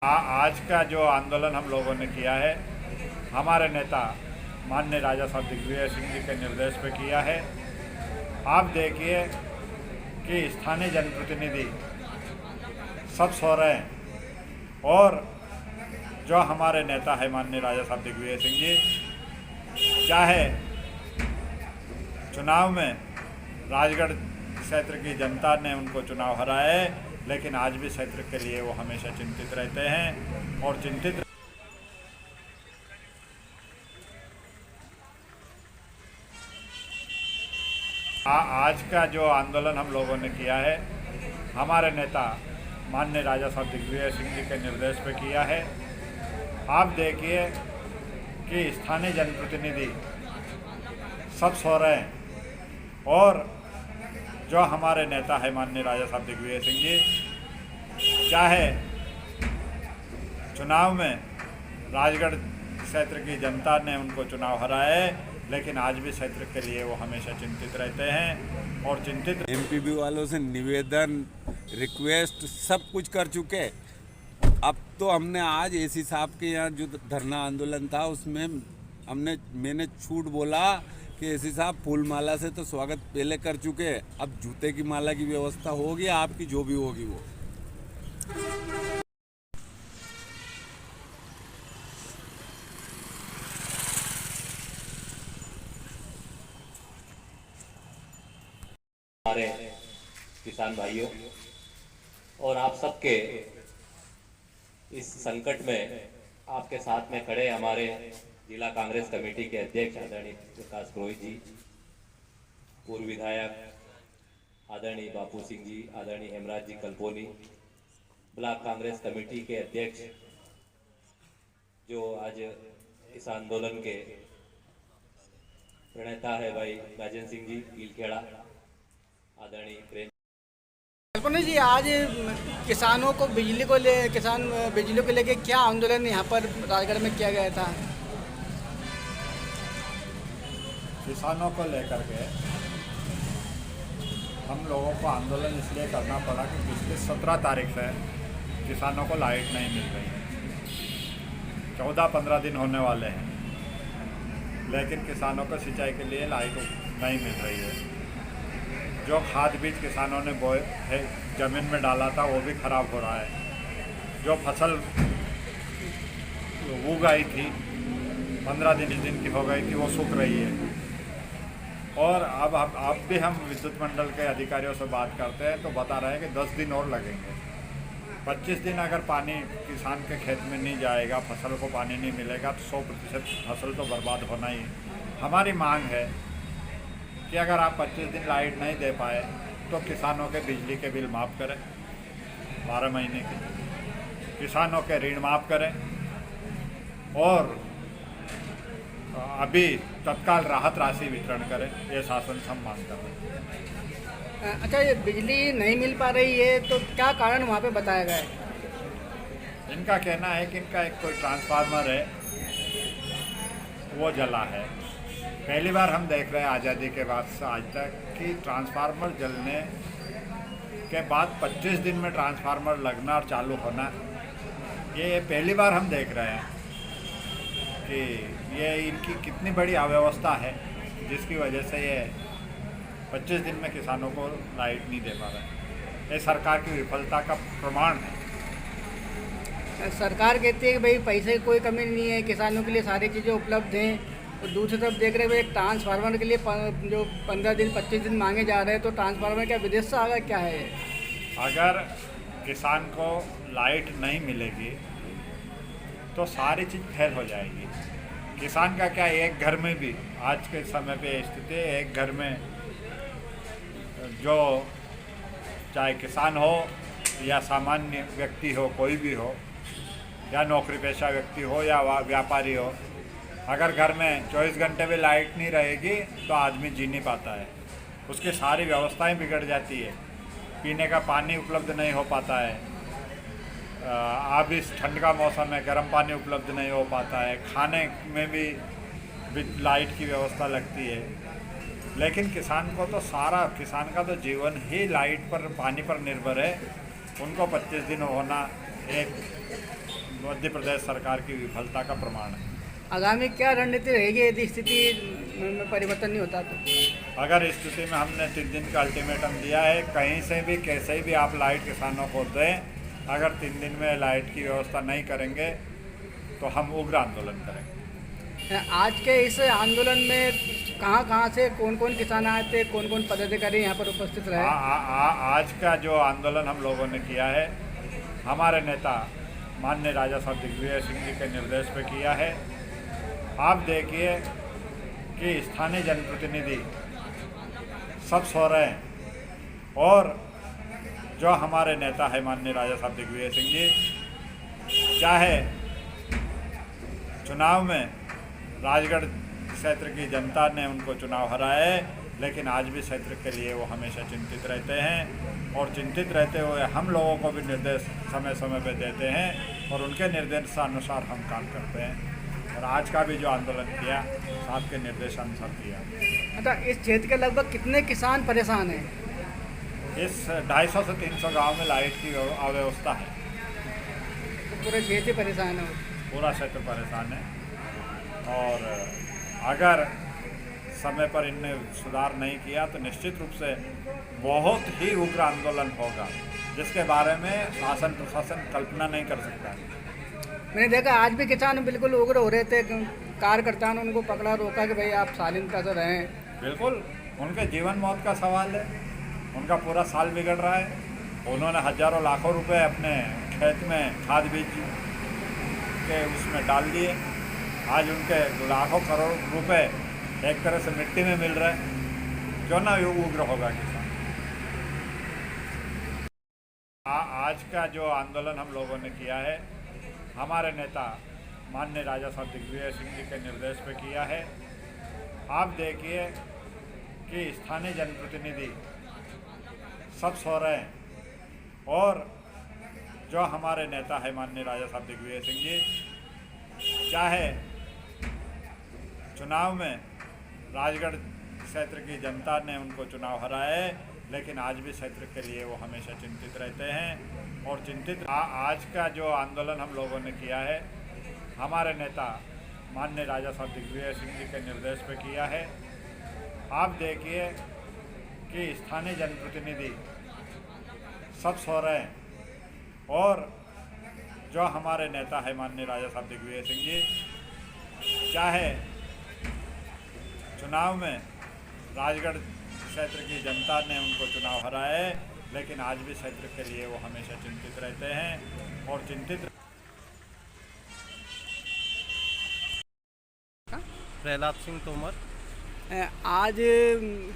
आज का जो आंदोलन हम लोगों ने किया है, हमारे नेता माननीय राजा साहब दिग्विजय सिंह जी के निर्देश पे किया है। आप देखिए कि स्थानीय जनप्रतिनिधि सब सो रहे हैं और जो हमारे नेता है माननीय राजा साहब दिग्विजय सिंह जी, चाहे चुनाव में राजगढ़ क्षेत्र की जनता ने उनको चुनाव हराया है, लेकिन आज भी क्षेत्र के लिए वो हमेशा चिंतित रहते हैं और चिंतित आज का जो आंदोलन हम लोगों ने किया है, हमारे नेता माननीय राजा साहब दिग्विजय सिंह जी के निर्देश पे किया है। आप देखिए कि स्थानीय जनप्रतिनिधि सब सो रहे हैं और जो हमारे नेता है माननीय राजा साहब दिग्विजय सिंह जी, चाहे चुनाव में राजगढ़ क्षेत्र की जनता ने उनको चुनाव हराया है, लेकिन आज भी क्षेत्र के लिए वो हमेशा चिंतित रहते हैं और चिंतित एमपीबी वालों से निवेदन रिक्वेस्ट सब कुछ कर चुके। अब तो हमने आज एसी साहब के यहाँ जो धरना आंदोलन था उसमें मैंने छूट बोला कि एसी साहब फूल माला से तो स्वागत पहले कर चुके, अब जूते की माला की व्यवस्था होगी, आपकी जो भी होगी वो। हमारे किसान भाइयों और आप सबके इस संकट में आपके साथ में खड़े हमारे जिला कांग्रेस कमेटी के अध्यक्ष आदरणीय प्रकाश पुरोहित जी, पूर्व विधायक आदरणीय बापू सिंह जी, आदरणीय हेमराज जी कल्पोनी, ब्लॉक कांग्रेस कमेटी के अध्यक्ष जो आज इस आंदोलन के प्रणेता है भाई राजेंद्र सिंह जी कीलखेड़ा, आदरणीय प्रेम कल्पना जी, आज किसान बिजली को लेके क्या आंदोलन यहाँ पर राजगढ़ में किया गया था? किसानों को लेकर के हम लोगों को आंदोलन इसलिए करना पड़ा कि पिछले 17 तारीख से किसानों को लाइट नहीं मिल रही है। 14-15 दिन होने वाले हैं, लेकिन किसानों को सिंचाई के लिए लाइट नहीं मिल रही है। जो खाद बीज किसानों ने बोए है ज़मीन में डाला था वो भी ख़राब हो रहा है। जो फसल उगाई थी 15 दिन की हो गई थी, वो सूख रही है। और अब भी हम विद्युत मंडल के अधिकारियों से बात करते हैं तो बता रहे हैं कि 10 दिन और लगेंगे। 25 दिन अगर पानी किसान के खेत में नहीं जाएगा, फसल को पानी नहीं मिलेगा तो 100% फसल तो बर्बाद होना ही है। हमारी मांग है कि अगर आप 25 दिन लाइट नहीं दे पाए तो किसानों के बिजली के बिल माफ़ करें, 12 महीने के, किसानों के ऋण माफ़ करें और अभी तत्काल राहत राशि वितरण करें। ये शासन से हम मांग कर रहे हैं। अच्छा, ये बिजली नहीं मिल पा रही है तो क्या कारण वहाँ पे बताया गया है? इनका कहना है कि इनका एक कोई ट्रांसफार्मर है वो जला है। पहली बार हम देख रहे हैं आज़ादी के बाद से आज तक कि ट्रांसफार्मर जलने के बाद 25 दिन में ट्रांसफार्मर लगना और चालू होना, ये पहली बार हम देख रहे हैं कि ये इनकी कितनी बड़ी अव्यवस्था है, जिसकी वजह से ये 25 दिन में किसानों को लाइट नहीं दे पा रहे। ये सरकार की विफलता का प्रमाण है। सरकार कहती है कि भाई पैसे की कोई कमी नहीं है, किसानों के लिए सारी चीज़ें उपलब्ध हैं, और दूसरी तरफ देख रहे हैं एक ट्रांसफार्मर के लिए जो 15 दिन 25 दिन मांगे जा रहे हैं, तो ट्रांसफार्मर क्या विदेश से आ गया, क्या है? अगर किसान को लाइट नहीं मिलेगी तो सारी चीज़ फेल हो जाएगी। किसान का क्या, एक घर में भी आज के समय पे स्थिति है, एक घर में जो चाहे किसान हो या सामान्य व्यक्ति हो, कोई भी हो, या नौकरी पेशा व्यक्ति हो या व्यापारी हो, अगर घर में 24 घंटे भी लाइट नहीं रहेगी तो आदमी जी नहीं पाता है। उसकी सारी व्यवस्थाएं बिगड़ जाती है, पीने का पानी उपलब्ध नहीं हो पाता है, अब इस ठंड का मौसम है गर्म पानी उपलब्ध नहीं हो पाता है, खाने में भी लाइट की व्यवस्था लगती है। लेकिन किसान का तो जीवन ही लाइट पर, पानी पर निर्भर है। उनको 25 दिन होना एक मध्य प्रदेश सरकार की विफलता का प्रमाण है। आगामी क्या रणनीति रहेगी यदि स्थिति में परिवर्तन नहीं होता तो? अगर इस स्थिति में हमने 3 दिन का अल्टीमेटम दिया है, कहीं से भी कैसे भी आप लाइट किसानों को दें, अगर 3 दिन में लाइट की व्यवस्था नहीं करेंगे तो हम उग्र आंदोलन करेंगे। आज के इस आंदोलन में कहाँ से कौन कौन किसान आए थे, कौन कौन पदाधिकारी यहाँ पर उपस्थित रहे? आज का जो आंदोलन हम लोगों ने किया है, हमारे नेता माननीय राजा साहब दिग्विजय सिंह जी के निर्देश पे किया है। आप देखिए कि स्थानीय जनप्रतिनिधि सब सो रहे हैं और जो हमारे नेता है माननीय राजा साहब दिग्विजय सिंह जी, चाहे चुनाव में राजगढ़ क्षेत्र की जनता ने उनको चुनाव हराया है, लेकिन आज भी क्षेत्र के लिए वो हमेशा चिंतित रहते हैं और चिंतित रहते हुए हम लोगों को भी निर्देश समय समय पर देते हैं और उनके निर्देशानुसार हम काम करते हैं। और आज का भी जो आंदोलन किया साहब के निर्देशानुसार किया। अच्छा, इस क्षेत्र के लगभग कितने किसान परेशान हैं? इस 250 से 300 गांव में लाइट की अव्यवस्था है। तो पूरे क्षेत्र परेशान है? पूरा क्षेत्र परेशान है और अगर समय पर इनने सुधार नहीं किया तो निश्चित रूप से बहुत ही उग्र आंदोलन होगा, जिसके बारे में शासन प्रशासन कल्पना नहीं कर सकता। मैंने देखा आज भी किसान बिल्कुल उग्र हो रहे थे, कार्यकर्ताओं ने उनको पकड़ा, रोका कि भाई आप शालीनता से रहें। बिल्कुल, उनके जीवन मौत का सवाल है, उनका पूरा साल बिगड़ रहा है। उन्होंने हजारों लाखों रुपए अपने खेत में खाद बीज के उसमें डाल दिए, आज उनके लाखों करोड़ रुपए एक तरह से मिट्टी में मिल रहे हैं। क्यों ना ये उग्र होगा किसान। आज का जो आंदोलन हम लोगों ने किया है, हमारे नेता माननीय राजा साहब दिग्विजय सिंह जी के निर्देश पे किया है। आप देखिए कि स्थानीय जनप्रतिनिधि सब सो रहे हैं और जो हमारे नेता है माननीय राजा साहब दिग्विजय सिंह जी, चाहे चुनाव में राजगढ़ क्षेत्र की जनता ने उनको चुनाव हराया है, लेकिन आज भी क्षेत्र के लिए वो हमेशा चिंतित रहते हैं और चिंतित आज का जो आंदोलन हम लोगों ने किया है, हमारे नेता माननीय राजा साहब दिग्विजय सिंह जी के निर्देश पे किया है। आप देखिए कि स्थानीय जनप्रतिनिधि सब सो रहे हैं और जो हमारे नेता है माननीय राजा साहब दिग्विजय सिंह जी, चाहे चुनाव में राजगढ़ क्षेत्र की जनता ने उनको चुनाव हराया है, लेकिन आज भी क्षेत्र के लिए वो हमेशा चिंतित रहते हैं और चिंतित। प्रहलाद सिंह तोमर। आज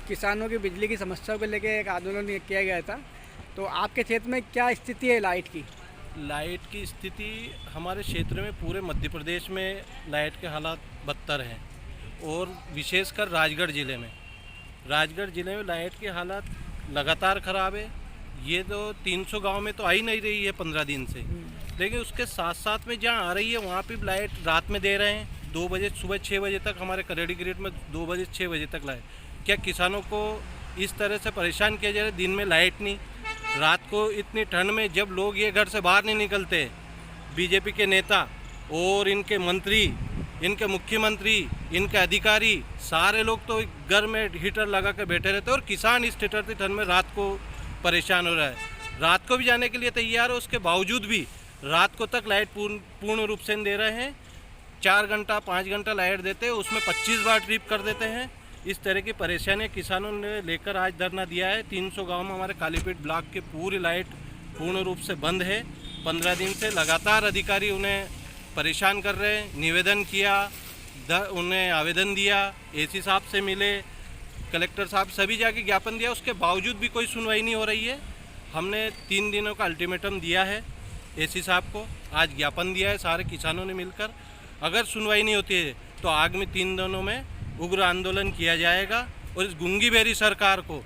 किसानों की बिजली की समस्या को लेकर एक आंदोलन किया गया था, तो आपके क्षेत्र में क्या स्थिति है लाइट की? लाइट की स्थिति हमारे क्षेत्र में, पूरे मध्य प्रदेश में लाइट के हालात बदतर हैं और विशेषकर राजगढ़ ज़िले में लाइट की हालात लगातार ख़राब है। ये तो 300 गांव में तो आ ही नहीं रही है 15 दिन से, लेकिन उसके साथ साथ में जहाँ आ रही है वहाँ पे लाइट रात में दे रहे हैं। 2 बजे सुबह 6 बजे तक हमारे करेडी ग्रिड में 2 बजे 6 बजे तक लाइट। क्या किसानों को इस तरह से परेशान किया जा रहा है? दिन में लाइट नहीं, रात को इतनी ठंड में जब लोग ये घर से बाहर नहीं निकलते, बीजेपी के नेता और इनके मंत्री, इनके मुख्यमंत्री, इनके अधिकारी, सारे लोग तो घर में हीटर लगा कर बैठे रहते हैं और किसान इस ठिठुरती ठंड में रात को परेशान हो रहा है। रात को भी जाने के लिए तैयार है, उसके बावजूद भी रात को तक लाइट पूर्ण रूप से दे रहे हैं। 4 घंटा 5 घंटा लाइट देते हैं, उसमें 25 बार ट्रिप कर देते हैं। इस तरह की परेशानियाँ किसानों ने लेकर आज धरना दिया है। 300 गांव में हमारे कालीपीठ ब्लॉक की पूरी लाइट पूर्ण रूप से बंद है। 15 दिन से लगातार अधिकारी उन्हें परेशान कर रहे हैं। निवेदन किया, उन्हें आवेदन दिया, एसी साहब से मिले, कलेक्टर साहब सभी जाके ज्ञापन दिया, उसके बावजूद भी कोई सुनवाई नहीं हो रही है। हमने 3 दिनों का अल्टीमेटम दिया है एसी साहब को, आज ज्ञापन दिया है सारे किसानों ने मिलकर। अगर सुनवाई नहीं होती है तो आगामी 3 दिनों में उग्र आंदोलन किया जाएगा और इस गूंगी बेरी सरकार को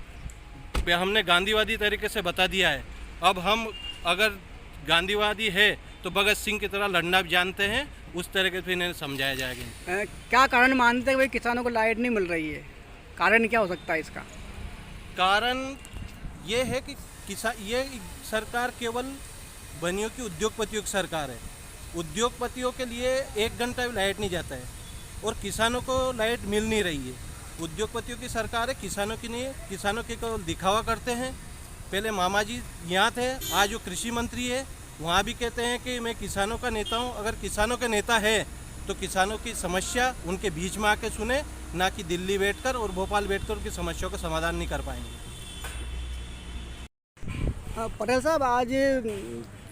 हमने गांधीवादी तरीके से बता दिया है। अब हम अगर गांधीवादी है तो भगत सिंह की तरह लड़ना भी जानते हैं, उस तरह से इन्हें समझाया जाएगा। क्या कारण मानते हैं भाई किसानों को लाइट नहीं मिल रही है? कारण क्या हो सकता है इसका? कारण ये है कि ये सरकार केवल बनियों की, उद्योगपतियों की सरकार है। उद्योगपतियों के लिए 1 घंटा भी लाइट नहीं जाता है और किसानों को लाइट मिल नहीं रही है। उद्योगपतियों की सरकार है, किसानों की नहीं है। किसानों के केवल दिखावा करते हैं। पहले मामा जी यहाँ थे, आज वो कृषि मंत्री है, वहाँ भी कहते हैं कि मैं किसानों का नेता हूँ। अगर किसानों के नेता है तो किसानों की समस्या उनके बीच में आके सुने, ना कि दिल्ली बैठकर और भोपाल बैठकर उनकी समस्याओं का समाधान नहीं कर पाएंगे। पटेल साहब, आज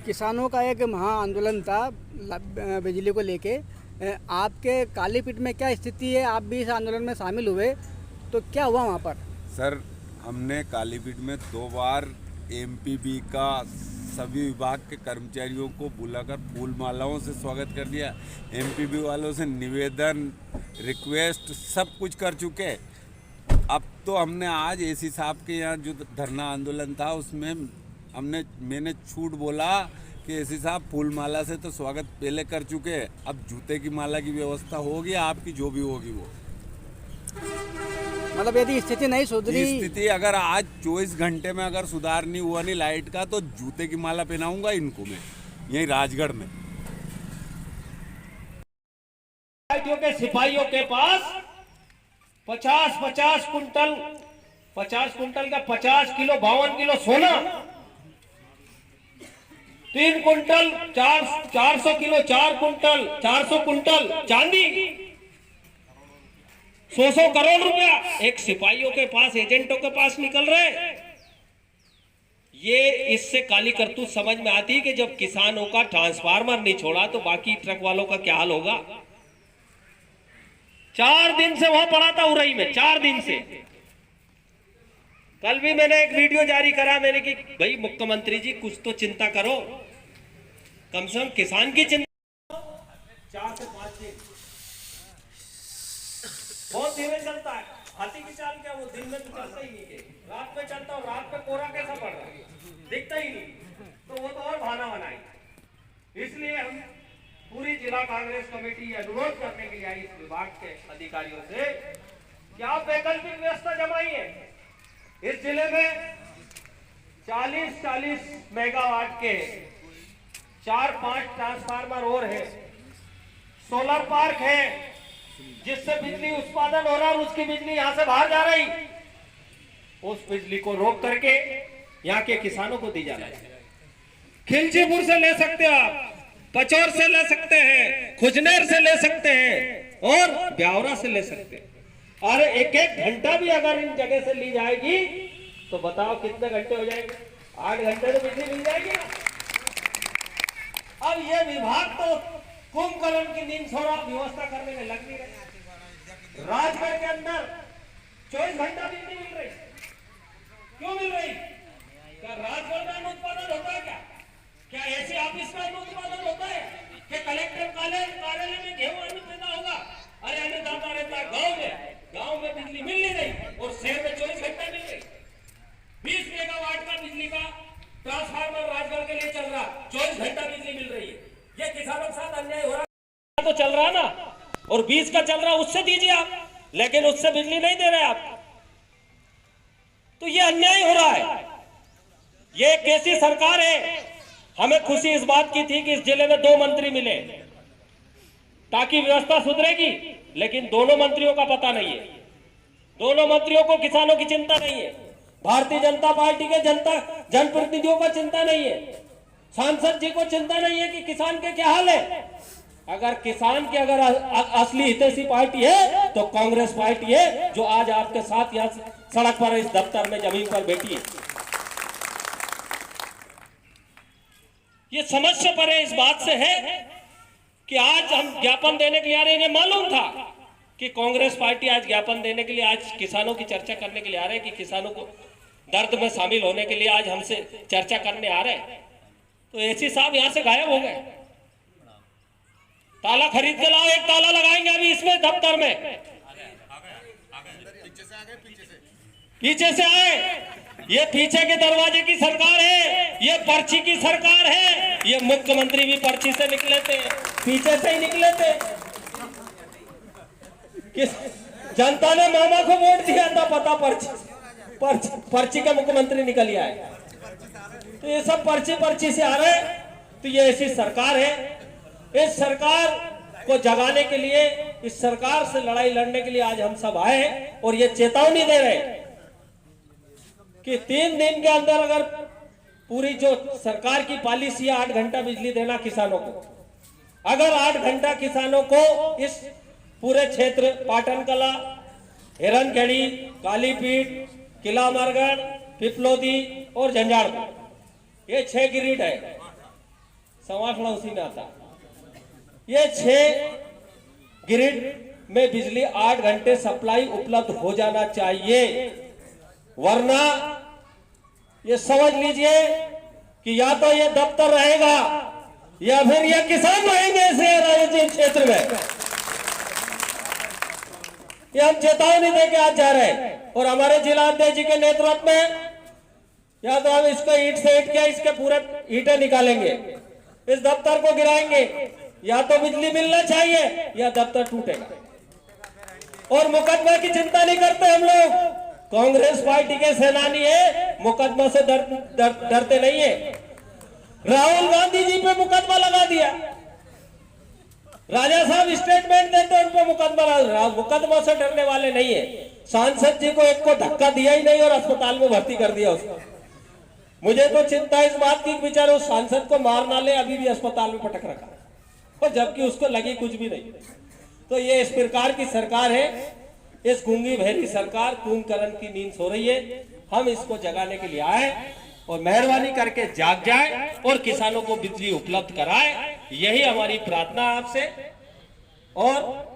किसानों का एक महा आंदोलन था बिजली को लेके। आपके कालीपीठ में क्या स्थिति है? आप भी इस आंदोलन में शामिल हुए, तो क्या हुआ वहाँ पर? सर, हमने कालीपीठ में 2 बार एमपीबी का सभी विभाग के कर्मचारियों को बुलाकर फूल मालाओं से स्वागत कर दिया। एमपीबी वालों से निवेदन, रिक्वेस्ट सब कुछ कर चुके। अब तो हमने आज एसी साहब के यहाँ जो धरना आंदोलन था उसमें मैंने छूट बोला कि एसी साहब फूल माला से तो स्वागत पहले कर चुके, अब जूते की माला की व्यवस्था होगी, आपकी जो भी होगी वो। मतलब यदि स्थिति नहीं सुधरी, स्थिति अगर आज 24 घंटे में अगर सुधार नहीं हुआ नहीं लाइट का, तो जूते की माला पहनाऊंगा इनको मैं यही राजगढ़ में। के सिपाहियों के पास 50 कुंटल का 50 किलो 52 किलो सोना, 3 कुंटल 400 किलो 400 कुंटल चांदी, 100 करोड़ रुपया एक सिपाहियों के पास, एजेंटों के पास निकल रहे। ये इससे काली करतूत समझ में आती है कि जब किसानों का ट्रांसफार्मर नहीं छोड़ा तो बाकी ट्रक वालों का क्या हाल होगा। 4 दिन से वहां पड़ा था उरई में, 4 दिन से। कल भी मैंने एक वीडियो जारी करा, मैंने कि भाई मुख्यमंत्री जी कुछ तो चिंता करो, कम से कम किसान की चिंता। 4 से 5 दिन बहुत धीरे चलता है। हाथी की चाल क्या, वो दिन में तो चलता ही नहीं है, रात में चलता, और रात में कोहरा कैसा पड़ रहा है, दिखता ही नहीं, तो वो तो और बहाना बनाए। इसलिए हम पूरी जिला कांग्रेस कमेटी अनुरोध करने के लिए आई इस विभाग के अधिकारियों से कि आप वैकल्पिक व्यवस्था जमाइए। इस जिले में 40 मेगावाट के 4-5 ट्रांसफार्मर और है, सोलर पार्क है जिससे बिजली उत्पादन हो रहा है, उसकी बिजली यहां से बाहर जा रही, उस बिजली को रोक करके यहाँ के किसानों को दी जा रही है। खिलचीपुर से ले सकते हो आप, पचौर से ले सकते हैं, खुजनेर से ले सकते हैं और ब्यावरा से ले सकते हैं। और 1-1 घंटा भी अगर इन जगह से ली जाएगी तो बताओ कितने घंटे हो जाएंगे? 8 घंटे तो बिजली मिल जाएगी। अब ये विभाग तो कुंभकर्ण की नींद सो रहा, व्यवस्था करने में लग नहीं रही। राजगढ़ के अंदर 24 घंटा बिजली मिल रही, क्यों मिल रही? क्या राजगढ़ में अन्न उत्पादन होता है? क्या ऐसे ऑफिस में अन्न उत्पादन होता है? क्या कलेक्टर कार्यालय में गेहूं अन्न पैदा होगा? अरे अन्नदाता रहता है गांव में बिजली मिल नहीं रही और शहर में 24 घंटा मिल रही। 20 मेगावाट का बिजली का ट्रांसफार्मर राजगढ़ के लिए चल रहा, 24 घंटा बिजली मिल रही है। ये किसानों के साथ अन्याय हो रहा तो चल रहा ना, और 20 का चल रहा, उससे दीजिए आप, लेकिन उससे बिजली नहीं दे रहे आप, तो ये अन्याय हो रहा है। ये कैसी सरकार है? हमें खुशी इस बात की थी कि इस जिले में 2 मंत्री मिले ताकि व्यवस्था सुधरेगी, लेकिन दोनों मंत्रियों का पता नहीं है। दोनों मंत्रियों को किसानों की चिंता नहीं है, भारतीय जनता पार्टी के जनप्रतिनिधियों को चिंता नहीं है, सांसद जी को चिंता नहीं है कि किसान के क्या हाल है। अगर किसान की अगर असली हितैषी पार्टी है तो कांग्रेस पार्टी है, जो आज आपके साथ यहाँ सड़क पर, इस दफ्तर में, जमीन पर बैठी है। ये समझ से परे इस बात से है कि आज हम ज्ञापन देने के लिए आ रहे हैं। इन्हें मालूम था कि कांग्रेस पार्टी आज ज्ञापन देने के लिए, आज किसानों की चर्चा करने के लिए आ रहे हैं, कि किसानों को दर्द में शामिल होने के लिए आज हमसे चर्चा करने आ रहे हैं। तो एसी साहब यहाँ से गायब हो गए। ताला खरीद के लाओ, एक ताला लगाएंगे अभी इसमें दफ्तर में। पीछे से आए, ये पीछे के दरवाजे की सरकार है, ये पर्ची की सरकार है। ये मुख्यमंत्री भी पर्ची से निकले थे, पीछे से ही निकले थे। जनता ने मामा को वोट दिया था, पता पर्ची का मुख्यमंत्री निकल आया है। तो ये सब पर्ची से आ रहे हैं। तो ये ऐसी सरकार है, इस सरकार को जगाने के लिए, इस सरकार से लड़ाई लड़ने के लिए आज हम सब आए हैं और ये चेतावनी दे रहे हैं कि 3 दिन के अंदर अगर पूरी जो सरकार की पॉलिसी है 8 घंटा बिजली देना किसानों को, अगर 8 घंटा किसानों को इस पूरे क्षेत्र पाटन कला, हिरनखेड़ी, कालीपीठ, किला अमरगढ़, पिपलोदी और झंझारपुर, ये 6 ग्रिड है, समाखड़ा उसी में आता। ये 6 ग्रिड में बिजली 8 घंटे सप्लाई उपलब्ध हो जाना चाहिए, वरना ये समझ लीजिए कि या तो ये दफ्तर रहेगा या फिर ये किसान रहेंगे ऐसे राजनीतिक क्षेत्र में। ये हम चेतावनी देके आज जा रहे हैं और हमारे जिला अध्यक्ष जी के नेतृत्व में या तो हम इसको ईंट से ईंट किया, इसके पूरे ईंटें निकालेंगे, इस दफ्तर को गिराएंगे, या तो बिजली मिलना चाहिए या दफ्तर टूटेगा। और मुकदमा की चिंता नहीं करते हम लोग, कांग्रेस पार्टी के सेनानी है, मुकदमा से डरते नहीं है। राहुल गांधी जी पे मुकदमा लगा दिया, राजा साहब स्टेटमेंट देते उन पे मुकदमा से डरने वाले नहीं है। सांसद जी को एक को धक्का दिया ही नहीं और अस्पताल में भर्ती कर दिया उसको। मुझे तो चिंता इस बात की बेचारे उस सांसद को मार ना ले, अभी भी अस्पताल में पटक रखा और जबकि उसको लगी कुछ भी नहीं। तो ये इस प्रकार की सरकार है, इस गूंगी बहरी सरकार कुंभकर्ण की नींद सो रही है। हम इसको जगाने के लिए आए और मेहरबानी करके जाग जाए और किसानों को बिजली उपलब्ध कराए, यही हमारी प्रार्थना आपसे। और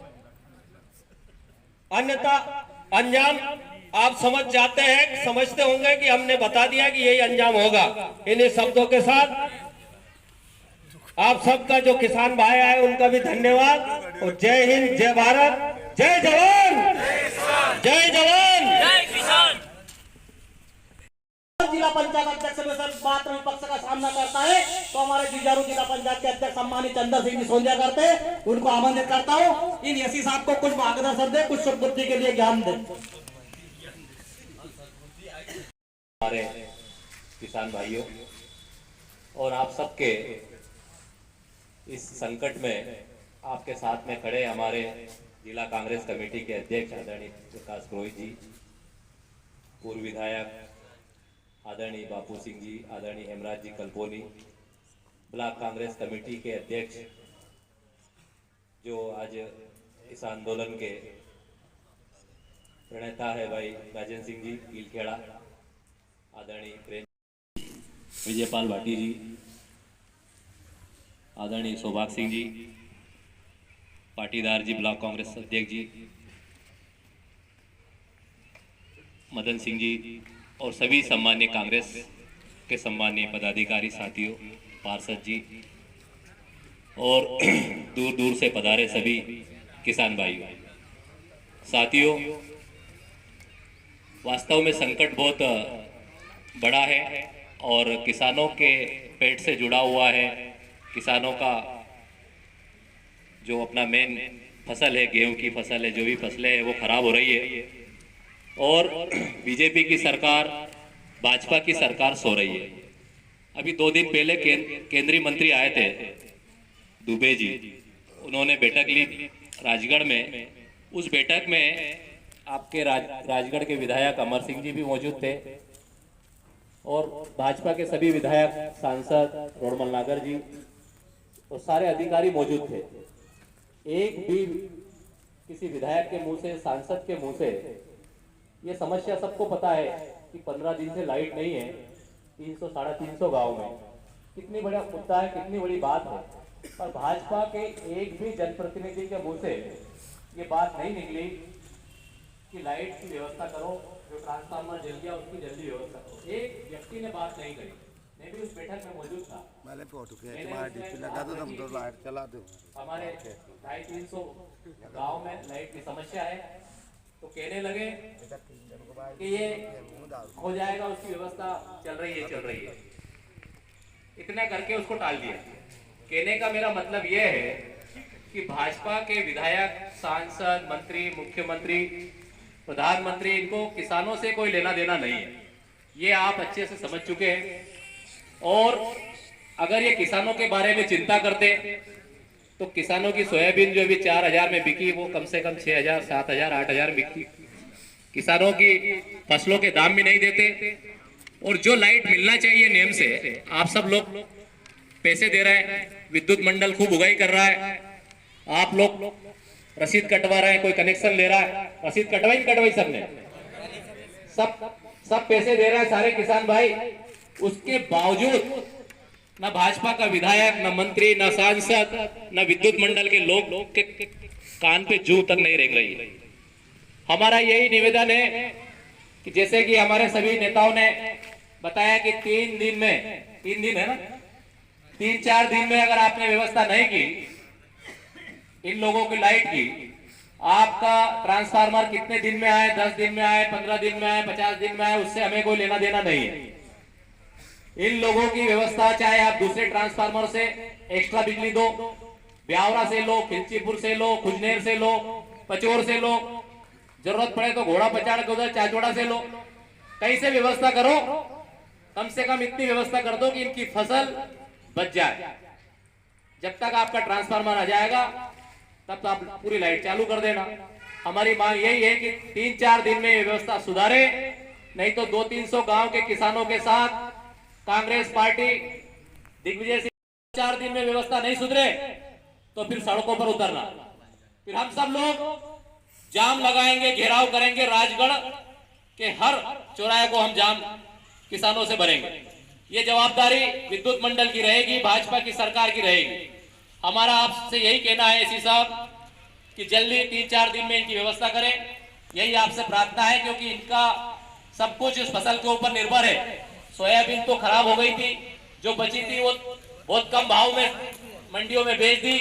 अन्यथा अंजाम आप समझ जाते हैं, समझते होंगे कि हमने बता दिया कि यही अंजाम होगा। इन्हीं शब्दों के साथ आप सबका जो किसान भाई आए उनका भी धन्यवाद और जय हिंद, जय भारत, जय जवान, जय जवान, जय किसान। जिला पंचायत अध्यक्ष में सर बात विपक्ष का सामना करता है तो हमारे जुझारू जिला पंचायत के अध्यक्ष सम्मानित चंद्र सिंह सोंदिया करते हैं, उनको आमंत्रित करता हूँ। इन एसी साहब को कुछ मार्गदर्शन दे, कुछ सुबुद्धि के लिए ज्ञान दे। हमारे किसान भाइयों और आप सबके इस संकट में आपके साथ में खड़े हमारे जिला कांग्रेस कमेटी के अध्यक्ष आदरणीय प्रकाश पुरोहित जी, पूर्व विधायक आदरणीय बापू सिंह जी, आदरणीय हेमराज जी कल्पोनी, ब्लॉक कांग्रेस कमेटी के अध्यक्ष जो आज इस आंदोलन के प्रणेता है भाई राजेंद्र सिंह जी कीलखेड़ा, आदरणीय प्रेम विजयपाल भाटी जी, आदरणीय सौभाग्य सिंह जी, पाटीदार जी ब्लॉक कांग्रेस अध्यक्ष जी, मदन सिंह जी और सभी सम्मान्य कांग्रेस के सम्मान्य पदाधिकारी साथियों, पार्षद जी और दूर दूर से पधारे सभी किसान भाइयों साथियों, वास्तव में संकट बहुत बड़ा है और किसानों के पेट से जुड़ा हुआ है। किसानों का जो अपना मेन फसल है, गेहूं की फसल है, जो भी फसलें हैं वो खराब हो रही है और बीजेपी की सरकार, भाजपा की सरकार सो रही है। अभी 2 दिन पहले केंद्रीय मंत्री आए थे दुबे जी, उन्होंने बैठक ली राजगढ़ में। उस बैठक में आपके राजगढ़ के विधायक अमर सिंह जी भी मौजूद थे और भाजपा के सभी विधायक, सांसद रोडमल नागर जी और सारे अधिकारी मौजूद थे। एक भी किसी विधायक के मुंह से, सांसद के मुंह से ये समस्या सबको पता है कि 15 दिन से लाइट नहीं है 300-350 गांव में, कितनी बड़ा मुद्दा है, कितनी बड़ी बात है। पर भाजपा के एक भी जनप्रतिनिधि के मुंह से ये बात नहीं निकली कि लाइट की व्यवस्था करो, जो ट्रांसफार्मर जल गया उसकी जल्दी व्यवस्था करो। एक व्यक्ति ने बात नहीं करी। मैं भी उस बैठक में मौजूद था। हमारे 250-300 गाँव में लाइट की समस्या है तो कहने लगे कि ये हो जाएगा, उसकी व्यवस्था चल रही है। इतना करके उसको टाल दिया। कहने का मेरा मतलब यह है कि भाजपा के विधायक, सांसद, मंत्री, मुख्यमंत्री, प्रधानमंत्री, इनको किसानों से कोई लेना देना नहीं है, ये आप अच्छे से समझ चुके हैं। और अगर ये किसानों के बारे में चिंता करते तो किसानों की सोयाबीन जो अभी 4,000 में बिकी वो कम से कम 6,000, 7,000, 8,000 बिकती। किसानों की फसलों के दाम भी नहीं देते, और जो लाइट मिलना चाहिए नियम से आप सब लोग पैसे दे रहे हैं, विद्युत मंडल खूब उगाई कर रहा है, आप लोग रसीद कटवा रहे हैं, कोई कनेक्शन ले रहा है, रसीद कटवाई सबने, सब पैसे दे रहे हैं सारे किसान भाई। उसके बावजूद न भाजपा का विधायक, न मंत्री, न सांसद, न विद्युत मंडल के लोग के कान पे जू तक नहीं रेंग रही। हमारा यही निवेदन है कि जैसे कि हमारे सभी नेताओं ने बताया कि 3 दिन है ना, 3-4 दिन में अगर आपने व्यवस्था नहीं की इन लोगों की लाइट की, आपका ट्रांसफार्मर कितने दिन में आए, 10 दिन में आए, 15 दिन में आए, 50 दिन में आए, उससे हमें कोई लेना देना नहीं है। इन लोगों की व्यवस्था चाहे आप दूसरे ट्रांसफार्मर से एक्स्ट्रा बिजली दो, ब्यावरा से लो, खिलचीपुर से लो, खुजनेर से लो, पचोर से लो, जरूरत पड़े तो घोड़ा पचाड़ के उधर चाचोड़ा से लो, कहीं से व्यवस्था करो, कम से कम इतनी व्यवस्था कर दो कि इनकी फसल बच जाए। जब तक आपका ट्रांसफार्मर आ जाएगा तब तो आप पूरी लाइट चालू कर देना। हमारी मांग यही है कि 3-4 दिन में ये व्यवस्था सुधारे, नहीं तो 200-300 गांव के किसानों के साथ कांग्रेस पार्टी दिग्विजय सिंह, 4 दिन में व्यवस्था नहीं सुधरे तो फिर सड़कों पर उतरना, फिर हम सब लोग जाम लगाएंगे, घेराव करेंगे, राजगढ़ के हर चौराहे को हम जाम किसानों से भरेंगे। ये जवाबदारी विद्युत मंडल की रहेगी, भाजपा की सरकार की रहेगी। हमारा आपसे यही कहना है एसी साहब कि जल्दी 3-4 दिन में इनकी व्यवस्था करें, यही आपसे प्रार्थना है, क्योंकि इनका सब कुछ इस फसल के ऊपर निर्भर है। सोयाबीन तो खराब हो गई थी, जो बची थी वो बहुत कम भाव में मंडियों में बेच दी।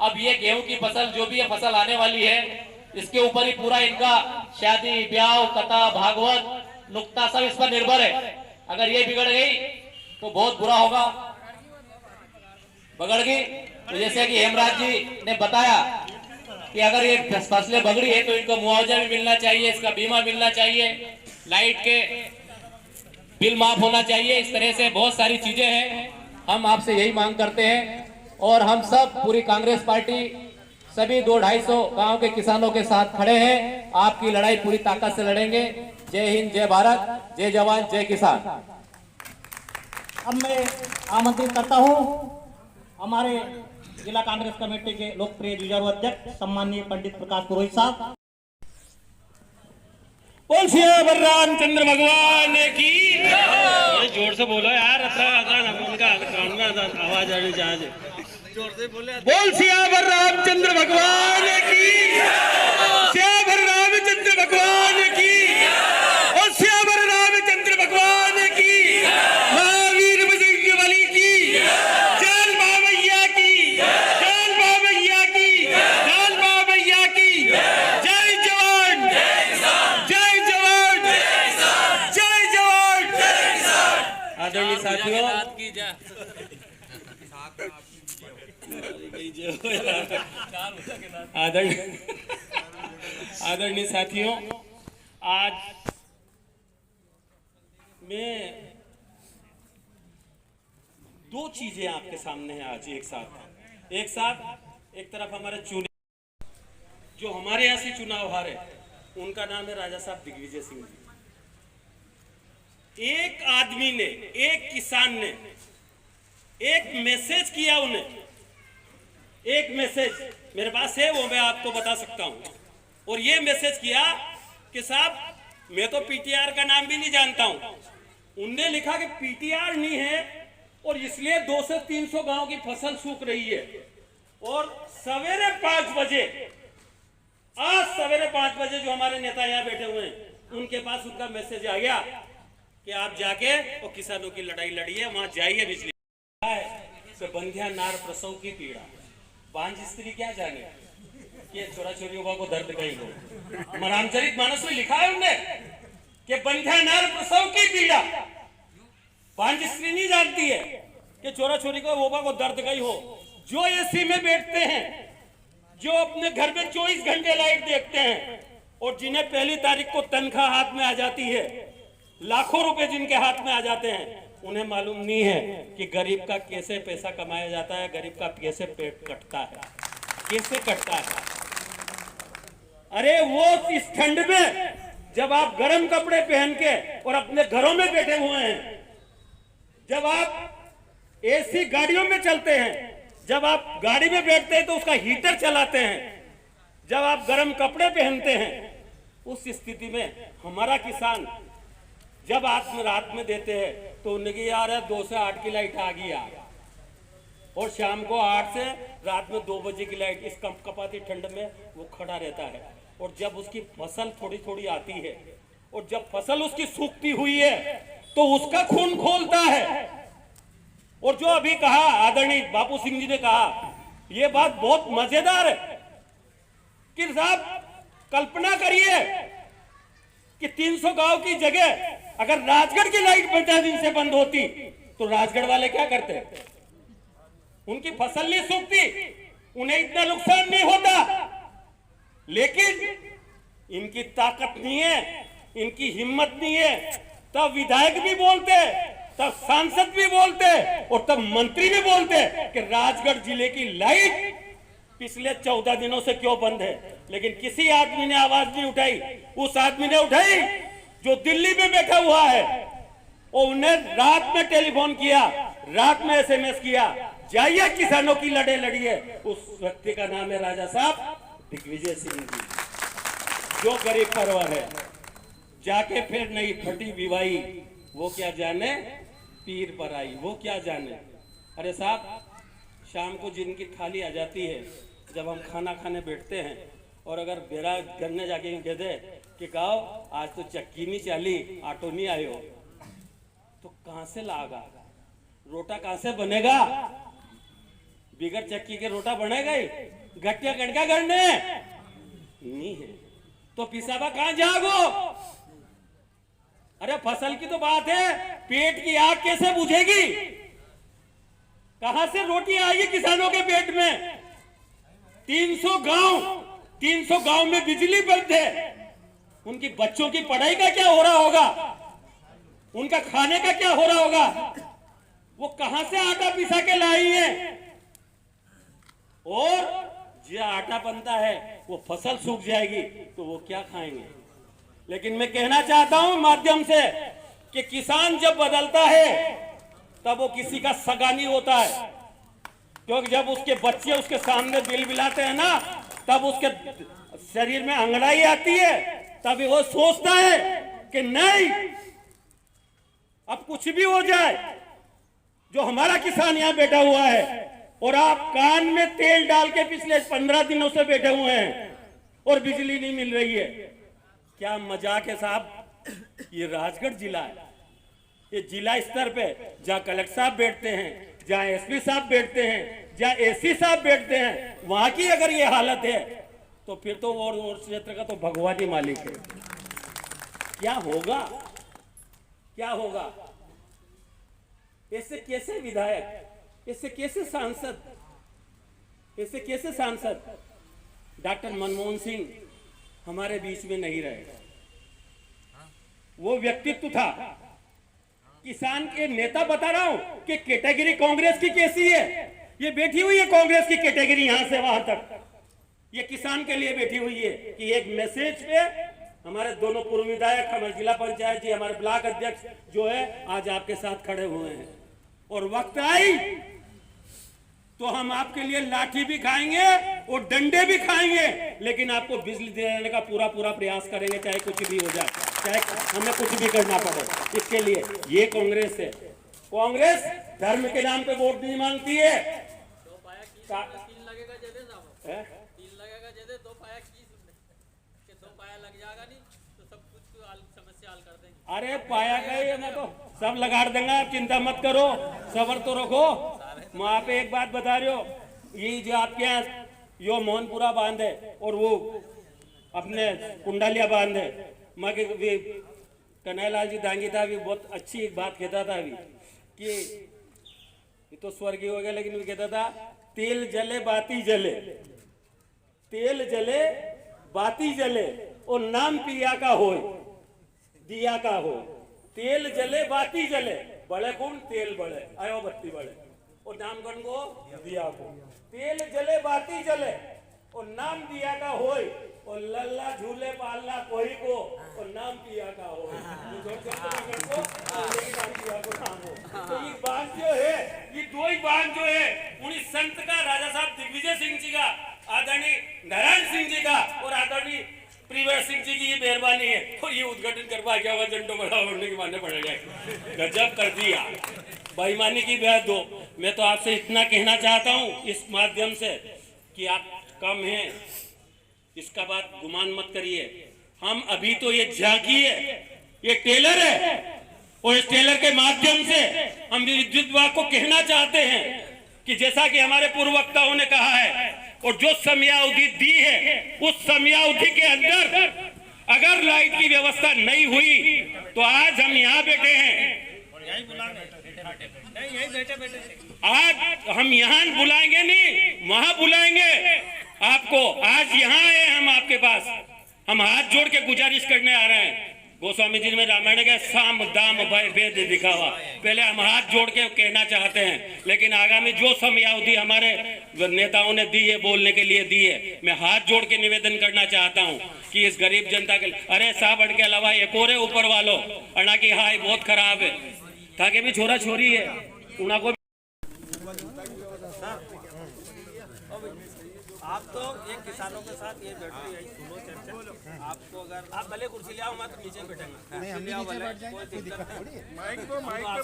अब ये गेहूं की फसल जो भी ये फसल आने वाली है, इसके ऊपर ही पूरा इनका शादी ब्याह कथा भागवत नुक्ता सब इस पर निर्भर है। अगर ये बिगड़ गई तो बहुत बुरा होगा। बगड़ गई तो जैसे कि हेमराज जी ने बताया कि अगर ये फसलें बगड़ी है तो इनको मुआवजा भी मिलना चाहिए, इसका बीमा मिलना चाहिए, लाइट के बिल माफ होना चाहिए। इस तरह से बहुत सारी चीजें हैं, हम आपसे यही मांग करते हैं। और हम सब पूरी कांग्रेस पार्टी सभी 200-250 गांव के किसानों के साथ खड़े हैं। आपकी लड़ाई पूरी ताकत से लड़ेंगे। जय हिंद, जय भारत, जय जवान, जय किसान। अब मैं आमंत्रित करता हूं हमारे जिला कांग्रेस कमेटी के लोकप्रिय जुझारू अध्यक्ष सम्माननीय पंडित प्रकाश पुरोहित साहब। बोल सियावर रामचंद्र भगवान की। जोर से बोलो यार, उनका आवाज आनी चाहिए। जोर से बोले। बोल सियावर रामचंद्र भगवान की, सियावर रामचंद्र भगवान की, और सियावर रामचंद्र भगवान की, महावीर बजरंग बली की, जय मां मैया की, जय मां मैया की, जय मां मैया की, जय जवान, जय जवान, जय जवान। आदरणीय साथियों, आदरणीय साथियों, आज मैं 2 चीजें आपके सामने हैं आज एक साथ। एक तरफ हमारे चुने जो हमारे यहाँ से चुनाव हारे, उनका नाम है राजा साहब दिग्विजय सिंह जी। एक आदमी ने, एक किसान ने एक मैसेज किया, उन्हें एक मैसेज मेरे पास है, वो मैं आपको बता सकता हूं। और ये मैसेज किया कि साहब मैं तो पीटीआर का नाम भी नहीं जानता हूं। उनने लिखा कि पीटीआर नहीं है और इसलिए 200 से 300 गांव की फसल सूख रही है। और सवेरे 5 बजे, आज सवेरे 5 बजे जो हमारे नेता यहाँ बैठे हुए हैं, उनके पास उनका मैसेज आ गया कि आप जाके और किसानों की लड़ाई लड़िए, वहां जाइए। बिजली तो बंध्या नार प्रसव की पीड़ा, बांझ स्त्री क्या जाने कि छोरा छोरियों को दर्द कहीं हो। रामचरित मानस में लिखा है उनने कि बंध्या नार प्रसव की पीड़ा, बांझ स्त्री नहीं जानती है कि छोरा छोरी को ओबा को दर्द कहीं हो। जो एसी में बैठते हैं, जो अपने घर में 24 घंटे लाइट देखते हैं, और जिन्हें पहली तारीख को तनख्वाह हाथ में आ जाती है, लाखों रुपए जिनके हाथ में आ जाते हैं, उन्हें मालूम नहीं है कि गरीब का कैसे पैसा कमाया जाता है, गरीब का कैसे पेट कटता है, कैसे कटता है। अरे वो इस ठंड में जब आप गर्म कपड़े पहन के और अपने घरों में बैठे हुए हैं, जब आप एसी गाड़ियों में चलते हैं, जब आप गाड़ी में बैठते हैं तो उसका हीटर चलाते हैं, जब आप गर्म कपड़े पहनते हैं, उस स्थिति में हमारा किसान जब रात में देते हैं तो उनकी यार 2 से 8 की लाइट आ गई यार, और शाम को 8 से रात में 2 बजे की लाइट, इस कपकपाती ठंड में वो खड़ा रहता है। और जब उसकी फसल थोड़ी थोड़ी आती है और जब फसल उसकी सूखती हुई है तो उसका खून खोलता है। और जो अभी कहा आदरणीय बापू सिंह जी ने कहा, यह बात बहुत मजेदार है कि साहब कल्पना करिए कि 300 गांव की जगह अगर राजगढ़ की लाइट 50 दिन से बंद होती तो राजगढ़ वाले क्या करते? उनकी फसल नहीं सूखती, उन्हें इतना नुकसान नहीं होता। लेकिन इनकी ताकत नहीं है, इनकी हिम्मत नहीं है। तब विधायक भी बोलते, तब सांसद भी बोलते और तब मंत्री भी बोलते कि राजगढ़ जिले की लाइट पिछले 14 दिनों से क्यों बंद है। लेकिन किसी आदमी ने आवाज नहीं उठाई। उस आदमी ने उठाई जो दिल्ली में बैठा हुआ है, और उन्हें रात में टेलीफोन किया, रात में एसएमएस किया, जाइए किसानों की लड़े लड़िए। उस व्यक्ति का नाम है राजा साहब दिग्विजय सिंह जी, जो गरीब परिवार है। जाके फिर नहीं फटी विवाही, वो क्या जाने पीर पर आई, वो क्या जाने। अरे साहब, शाम को जिनकी थाली आ जाती है, जब हम खाना खाने बैठते हैं, और अगर बेरा करने जाके कह दे कि गाओ आज तो चक्की नहीं चली, ऑटो नहीं आयो, तो कहां से लागा रोटा, कहां से बनेगा? बिगर चक्की के रोटा बनेगा ही? गट्टिया गड़का करने नहीं है तो पिसाबा कहां जागो? अरे फसल की तो बात है, पेट की आग कैसे बुझेगी? कहां से रोटी आएगी किसानों के पेट में? 300 गांव में बिजली बंद है। उनकी बच्चों की पढ़ाई का क्या हो रहा होगा? उनका खाने का क्या हो रहा होगा? वो कहां से आटा पिसा के लाई है? और जो आटा बनता है वो फसल सूख जाएगी तो वो क्या खाएंगे? लेकिन मैं कहना चाहता हूं माध्यम से कि किसान जब बदलता है तब वो किसी का सगा नहीं होता है। क्योंकि जब उसके बच्चे उसके सामने बिलबिलाते हैं ना, तब उसके शरीर में अंगड़ाई आती है, तभी वो सोचता है कि नहीं, अब कुछ भी हो जाए, जो हमारा किसान यहाँ बैठा हुआ है, और आप कान में तेल डाल के पिछले 15 दिनों से बैठे हुए हैं और बिजली नहीं मिल रही है। क्या मजाक है साहब? ये राजगढ़ जिला है, ये जिला स्तर पे जहाँ कलेक्टर साहब बैठते हैं, जहाँ एसपी साहब बैठते हैं, जहाँ एसी साहब बैठते हैं, वहां की अगर ये हालत है तो फिर तो और क्षेत्र का तो भगवान ही मालिक है। क्या होगा, क्या होगा? ऐसे कैसे विधायक, ऐसे कैसे सांसद, ऐसे कैसे सांसद? डॉक्टर मनमोहन सिंह हमारे बीच में नहीं रहे। वो व्यक्तित्व था, किसान के नेता। बता रहा हूं कि कैटेगरी कांग्रेस की कैसी है। ये बैठी हुई है कांग्रेस की कैटेगरी, यहां से वहां तक ये किसान के लिए बैठी हुई है कि एक मैसेज पे हमारे दोनों पूर्व विधायक, हमारे जिला पंचायत जी, हमारे ब्लॉक अध्यक्ष जो है आज आपके साथ खड़े हुए हैं। और वक्त आई तो हम आपके लिए लाठी भी खाएंगे और डंडे भी खाएंगे, लेकिन आपको बिजली दिलाने का पूरा प्रयास करेंगे, चाहे कुछ भी हो जाए, चाहे हमें कुछ भी करना पड़े। इसके लिए ये कांग्रेस है। कांग्रेस धर्म के नाम पे वोट नहीं मांगती है। अरे पाया गए मैं तो सब लगा देंगे, आप चिंता मत करो, सबर तो रखो। मैं आप एक बात बता रही हो, ये जो आपके यहाँ यो मोहनपुरा बांध है और वो अपने कुंडालिया बांध है, माँ के कन्हैयालाल जी दांगी था भी बहुत अच्छी एक बात कहता था अभी कि ये तो स्वर्गीय हो गया, लेकिन वो कहता था तेल जले बाती जले, तेल जले बाती जले और नाम पिया का हो, दिया का हो। तेल जले बाती जले, बड़े कौन तेल बड़े आयो बत्ती बड़े, और नामगण को दिया को, तेल जले बाती जले और नाम दिया का होय, और लल्ला झूले पालना कोई को और नाम पिया का होय, नाम पिया को नाम हो। तो ये बात जो है, ये दो ही बात जो है, उन्हीं संत का, राजा साहब दिग्विजय सिंह जी का, आदरणीय नारायण सिंह जी का और आदरणीय प्रियवर सिंह जी की ये मेहरबानी है, और ये उद्घाटन करवा के आवाज घंटों बड़ा होने के मानने पड़ेगा। गजब कर दिया, बेईमानी की बात दो। मैं तो आपसे इतना कहना चाहता हूँ इस माध्यम से कि आप कम हैं, इसका बात गुमान मत करिए। हम अभी तो ये झांकी है, ये टेलर है, और इस टेलर के माध्यम से हम विद्युत विभाग को कहना चाहते हैं कि जैसा कि हमारे पूर्व वक्ताओं ने कहा है, और जो समयावधि दी है उस समयावधि के अंदर अगर लाइट की व्यवस्था नहीं हुई तो आज हम यहाँ बैठे हैं, आज हम यहाँ बुलाएंगे नहीं, वहां बुलाएंगे आपको। आज यहाँ आए हम आपके पास, हम हाथ जोड़ के गुजारिश करने आ रहे हैं। गोस्वामी जी में रामायण के साम दाम भय भेद दिखावा, पहले हम हाथ जोड़ के कहना चाहते हैं, लेकिन आगामी जो समयावधि हमारे नेताओं ने दी है, बोलने के लिए दी है, मैं हाथ जोड़ के निवेदन करना चाहता हूं कि इस गरीब जनता के, अरे साहब के अलावा एक और है ऊपर वालों, अना की हाय बहुत खराब है, ताकि भी छोरा छोरी है उनको। आप तो एक किसानों के साथ ये बैठ रही है, सुनो चर्चा। आपको अगर आप भले कुर्सी ले आओ, मत नीचे बैठेंगे, नहीं हम नीचे बैठ जाएंगे, कोई दिक्कत नहीं। माइक पे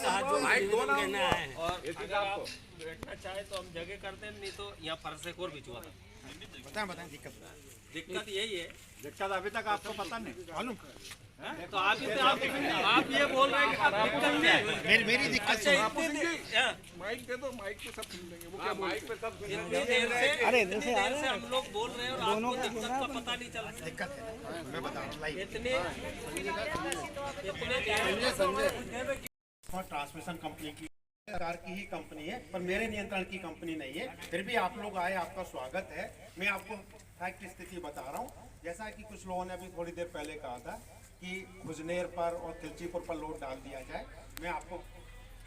हाथ जोड़ कहना है, और अगर आप बैठना चाहे तो हम जगह करते हैं, नहीं तो यहाँ फर्श एक और बिछवा था। बताएं दिक्कत यही है। दिक्कत अभी तक आपको पता नहीं मालूम, तो आप ये बोल रहे हैं कि दिक्कत क्या है? मेरी दिक्कत माइक दे दो, माइक पे सब सुन लेंगे। वो क्या माइक पे सब सुन लेंगे? इतनी देर से हम लोग बोल रहे हैं और आपको दिक्कत का पता नहीं चल रहा। दिक्कत है, मैं बता रहा हूं, इतने ट्रांसमिशन कंपनी की, सरकार की ही कंपनी है, पर मेरे नियंत्रण की कंपनी नहीं है। फिर भी आप लोग आए, आपका स्वागत है। मैं आपको फैक्ट स्थिति बता रहा हूँ। जैसा कि कुछ लोगों ने अभी थोड़ी देर पहले कहा था कि खुजनेर पर और तिलचीपुर पर लोड डाल दिया जाए, मैं आपको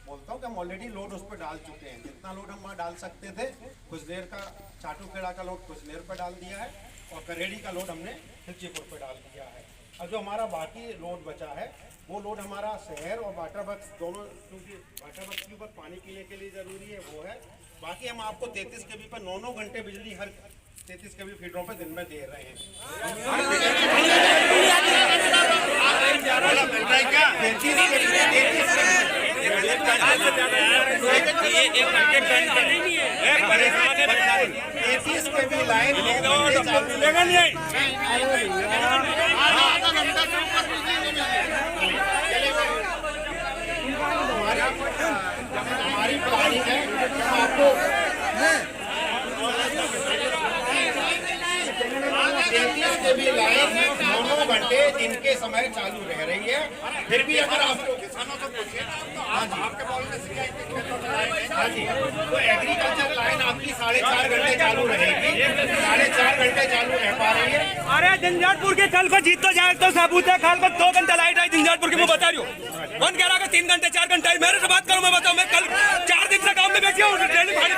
बोलता हूँ कि हम ऑलरेडी लोड उस पर डाल चुके हैं। जितना लोड हम वहाँ डाल सकते थे, खुजनेर का, चाटूखेड़ा का लोड खुजनेर पर डाल दिया है, और करेड़ी का लोड हमने तिलचीपुर पर डाल दिया है। और जो हमारा बाकी लोड बचा है, वो लोड हमारा शहर और वाटर वर्क्स दोनों, क्योंकि वाटर वर्क्स के ऊपर पानी पीने के लिए ज़रूरी है, वो है। बाकी हम आपको 33 kV पर 9 घंटे बिजली हर 33 kV फीडरों पर दिन में दे रहे हैं। हमारी प्लानिंग है आपको 33 kV लाइन 9 घंटे दिन के समय चालू रह रही है। फिर भी अगर आपको किसानों को पूछिए, आपके बोलने से हाँ जी, तो एग्रीकल्चर लाइन आपकी 4.5 घंटे चालू रहेगी, 4.5 घंटे चालू रह पा रही है। अरे झंझारपुर के कल को जीत तो जाए तो साबुत है, कल को 2 घंटे लाइट आई झंझारपुर की, मैं बता रही हूँ। कौन कह रहा है 3 घंटे 4 घंटे? मेरे से बात करूँ, मैं बताऊँ, मैं कल 4 दिन से गाँव में बैठी हूँ, ट्रेनिंग भाड़ी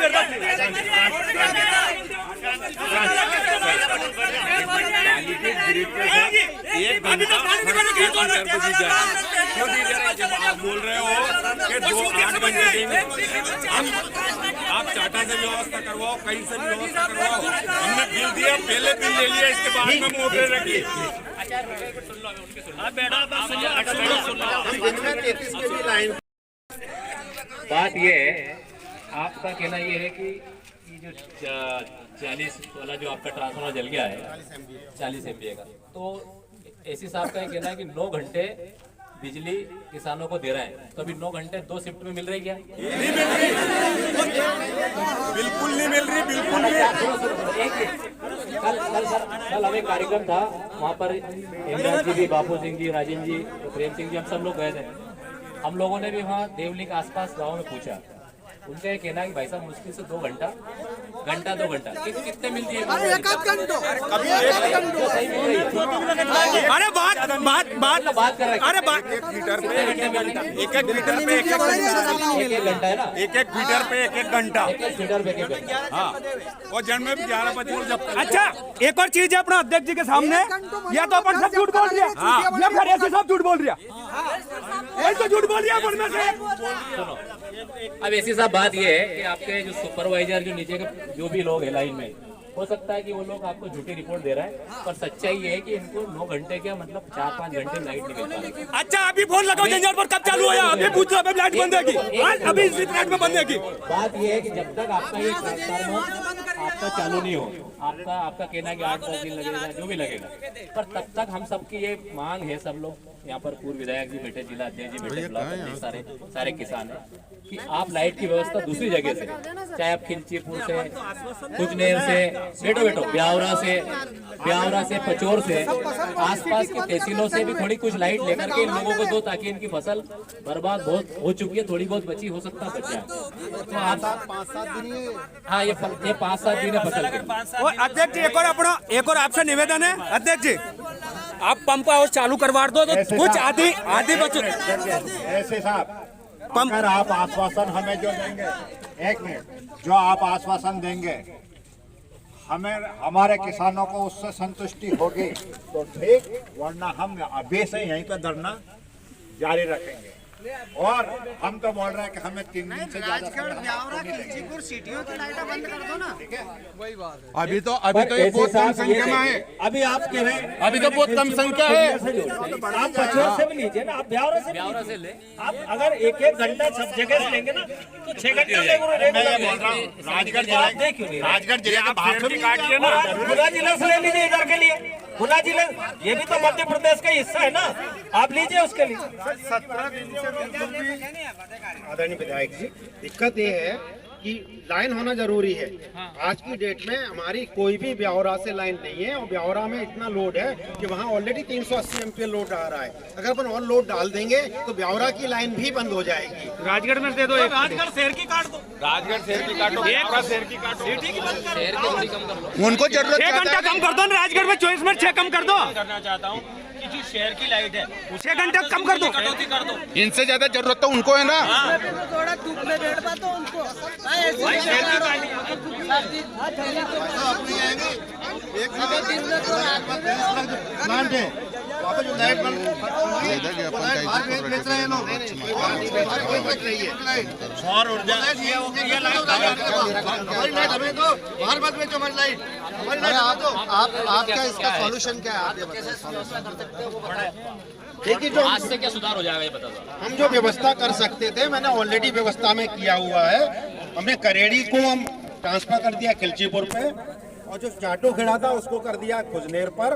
बोल रहे हो कि 2-8 घंटे देंगे, आप टाटा से व्यवस्था करवाओ, कहीं से व्यवस्था करवाओ। हमने बिल दिया, पहले बिल ले लिया, इसके बाद में मोटर रखी। बात ये है, आपका कहना ये है कि जो 40 वाला जो आपका ट्रांसफार्मर जल गया है 40 MVA का, तो एसी साहब का ये कहना है कि 9 घंटे बिजली किसानों को दे रहे हैं, तो अभी 9 घंटे 2 शिफ्ट में मिल रही क्या? नहीं मिल रही, बिल्कुल नहीं मिल रही, बिल्कुल नहीं। कल हमें कार्यक्रम था, वहाँ पर हेमराज जी भी, बापू सिंह जी, राजेंद्र जी, प्रेम सिंह जी, हम सब लोग गए थे। हम लोगों ने भी वहाँ देवली के आसपास गाँव में पूछा उनका ये कहना है कि भाई साहब मुश्किल से 2 घंटा 2 घंटा कितने मिलती है? अरे बात कर रहे हैं। अरे एक मीटर पे एक मीटर पे एक घंटा है ना, एक मीटर पे एक घंटा, एक मीटर पे एक घंटा। हाँ। और जन में भी 11 बजे जब अच्छा एक और चीज है अपना अध्यक्ष जी के सामने, या तो अपन सब झूठ बोल रहा, या फिर ऐसे सब झूठ बोल रहा, वही तो झूठ बोल रहा अपन में से। सुनो, अब ऐसी साहब बात ये है कि आपके जो सुपरवाइजर जो नीचे के जो भी लोग है लाइन में, हो सकता है कि वो लोग आपको झूठी रिपोर्ट दे रहा है, पर सच्चाई ये है कि इनको 9 घंटे क्या मतलब 4-5 घंटे लाइट नहीं मिल पा रही। अच्छा अभी फोन लगाओ झंझारपुर कब चालू होया, अभी पूछ लो, अभी लाइट बंद है की, अभी इसी मिनट में बंद है की। बात ये है कि जब तक आपका ये ट्रांसफार्मर आपका चालू नहीं हो, आपका कहना है कि 8-10 दिन लगेगा, जो भी लगेगा, पर तब तक हम सबकी ये मांग है, सब लोग यहाँ पर पूर्व विधायक जी बैठे, जिला अध्यक्ष जी बैठे, ब्लॉक अध्यक्ष, सारे किसान हैं, कि आप लाइट की व्यवस्था दूसरी जगह से, चाहे आप खिलचीपुर से, कुचनेर से, बैठो ब्यावरा से, पचोर से, आसपास के तहसीलों से भी थोड़ी कुछ लाइट लेकर के इन लोगों को दो, ताकि इनकी फसल बर्बाद बहुत हो चुकी है, थोड़ी बहुत बची, हो सकता है बचा, तो आप 5-7 दिन, हाँ ये 5-7 दिन है फसल के। और अध्यक्ष जी एक और आपसे निवेदन है अध्यक्ष जी, आप पंप हाउस चालू करवा दो तो कुछ आधी बचत। ऐसे साहब, अगर आप आश्वासन हमें जो देंगे, 1 मिनट, जो आप आश्वासन देंगे हमें, हमारे किसानों को उससे संतुष्टि होगी तो ठीक, वरना हम अभी से यहीं पर धरना जारी रखेंगे। और हम तो बोल रहे हैं कि हमें 3 दिन से ज्यादा सिटियों की लाइटें बंद कर दो ना, ठीक है? अभी तो ये बहुत कम संख्या में है, अभी आप कह रहे हैं, अभी तो बहुत कम संख्या है। आप पचोर से भी लीजिए ना, आप ब्यावरा से ले, आप अगर 1-1 घंटा सब जगह से लेंगे ना तो 6 घंटे राजगढ़ जिले का खुला जिला से ले लीजिए इधर के लिए, खुला जिला ये भी तो मध्य प्रदेश का हिस्सा है ना, आप लीजिए उसके लिए। 17 दिन से बिल्कुल भी आदरणीय विधायक जी, दिक्कत ये है कि लाइन होना जरूरी है। आज की डेट में हमारी कोई भी ब्यावरा से लाइन नहीं है, और ब्यावरा में इतना लोड है कि वहाँ ऑलरेडी 380 एमपीए लोड आ रहा है। अगर अपन और लोड डाल देंगे तो ब्यावरा की लाइन भी बंद हो जाएगी। राजगढ़ में दे दो, राजगढ़ शहर की काट दो, राजगढ़ शहर की काटो, शहर की काटो, उनको जरूरत 6 घंटा कम कर दो, राजगढ़ में 24 मिनट 6 कम कर दो। करना चाहता हूँ कि जो शहर की लाइट है 6 घंटा कम कर दो, कटौती कर दो। इनसे ज्यादा जरूरत तो उनको है ना। थोड़ा धूप में बैठ पाते उनको, प्लांट है वहाँ पे जो लाइट बन बेच रहे हैं लोग, सौर ऊर्जा हमारी लाइट हमें दो, बाहर मत बेचो हमारी लाइट, हमारी लाइट आपका इसका सॉल्यूशन क्या है, आप ये बताइए। देखिए जो आज से क्या सुधार हो जाएगा ये बता दो। हम जो व्यवस्था कर सकते थे मैंने ऑलरेडी व्यवस्था में किया हुआ है। हमने करेड़ी को हम ट्रांसफर कर दिया खिलचीपुर पे, और जो चाटो खेड़ा था उसको कर दिया खुजनेर पर,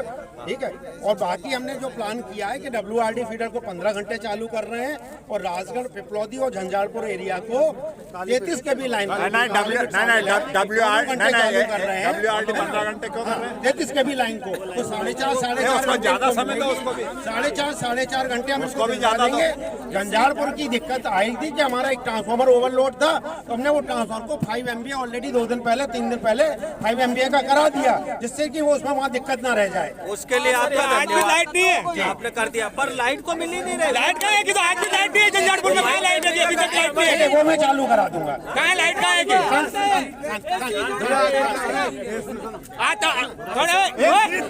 ठीक है। और बाकी हमने जो प्लान किया है कि WRD फीडर को 15 घंटे चालू कर रहे हैं, और राजगढ़, पिपलौदी और झंझारपुर एरिया को 33 के भी लाइन WRD 15 घंटे क्यों कर रहे हैं? 33 के भी लाइन को तो 4.5 ज्यादा समय दो उसको भी, 4.5 घंटे हम उसको भी ज्यादा देंगे। झंझारपुर की दिक्कत आई थी कि हमारा एक ट्रांसफार्मर ओवरलोड था, तो हमने वो ट्रांसफार्मर को 5 MVA ऑलरेडी 3 दिन पहले 5 MVA का करा दिया, जिससे कि वो उसमें वहाँ दिक्कत ना रह जाए। उसके लिए आपका आज भी लाइट नहीं है, आपने कर दिया, पर लाइट को मिल ही नहीं रही। लाइट कहाँ है कि तो आज भी लाइट नहीं है झंझारपुर में, कहाँ लाइट है अभी तक लाइट नहीं है, वो मैं चालू करा दूंगा। कहाँ लाइट कहाँ है कि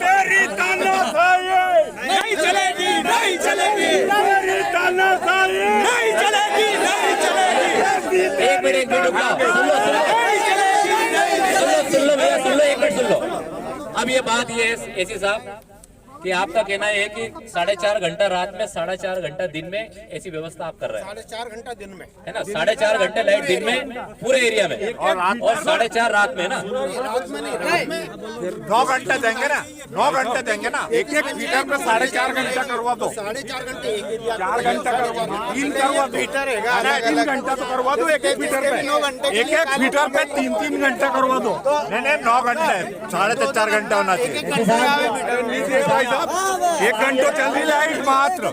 तेरी तानाशाही नहीं चलेगी, नहीं चलेगी, तेरी तानाशाही नहीं चलेगी, नहीं चलेगी। एक मिनट सुन लो भैया, सुन लो, 1 मिनट सुन लो। अब ये बात ये है एसी साहब कि आपका कहना है कि 4.5 घंटा रात में, 4.5 घंटा दिन में ऐसी व्यवस्था आप कर रहे हैं, 4.5 घंटा दिन में है ना? 4.5 घंटे लाइट दिन में पूरे एरिया में, और 4.5 रात में ना, 9 घंटे देंगे ना, 9 घंटे देंगे ना, एक फीटर पे 4.5 घंटा करवा दो, 4.5 घंटे 4 घंटा करवा दो, 3 करवा दो, 3 घंटा तो करवा दो, एक फीटर पे, एक फीटर पे 3 घंटा करवा दो। नहीं 9 घंटे, 4.5 घंटा होना चाहिए। साहब 1 घंटा चल रही लाइट मात्र।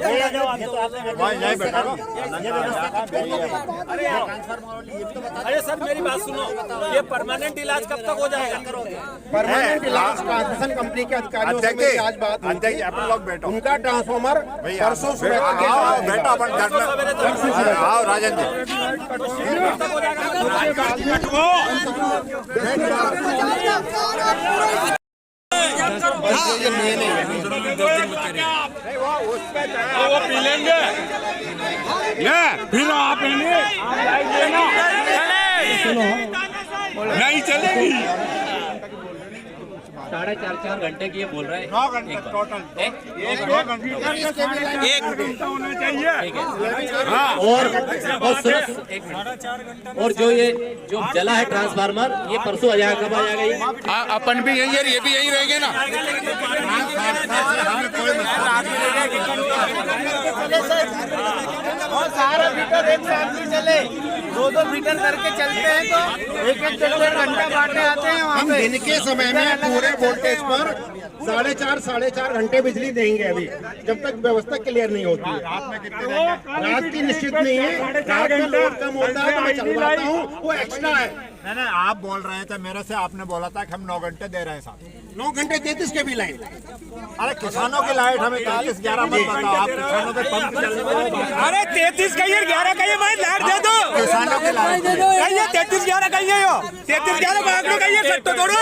यहीं बैठा रहो। अरे सर मेरी बात सुनो, ये परमानेंट इलाज कब तक हो जाएगा? परमानेंट इलाज ट्रांसमिशन कंपनी के अधिकारियों से मेरी आज बात हुई थी। अपन लोग बैठो। उनका ट्रांसफार्मर परसों सुबह आओ बैठो अपन घर में। आओ राजन जी। वो पी लेंगे फिर आप नहीं चलेगी। 4.5 घंटे की ये बोल रहा है। 9 घंटे टोटल। 1 घंटा होना चाहिए। और जो जला है ट्रांसफार्मर, ये परसों आ जाएगा। कब आ जाएगा ये? अपन भी यही है, ये भी यही रहेंगे ना। और सारा मीटर एक साथ नहीं चले, 2-2 मीटर करके चलते हैं तो एक घंटा बांटने आते हैं वहाँ हम पे। दिन के समय में पूरे वोल्टेज पर 4.5 घंटे बिजली देंगे अभी, जब तक व्यवस्था क्लियर नहीं होती है। रात की निश्चित नहीं है, रात में लोड कम होता है तो मैं चलवाता हूँ, वो एक्स्ट्रा है। नहीं आप बोल रहे थे मेरे से, आपने बोला था कि हम 9 घंटे दे रहे हैं साहब। 9 घंटे 33 के भी लाइन। अरे किसानों की लाइट हमें 33-11 मत बताओ। आप किसानों के पंप चलने वाले। अरे 33 कहिए, 11 कहिए, मैं लाइट दे दो। किसानों की लाइट कहिए 33-11 कहिए, यो 33-11 भाग लो कहिए, सब तो तोड़ो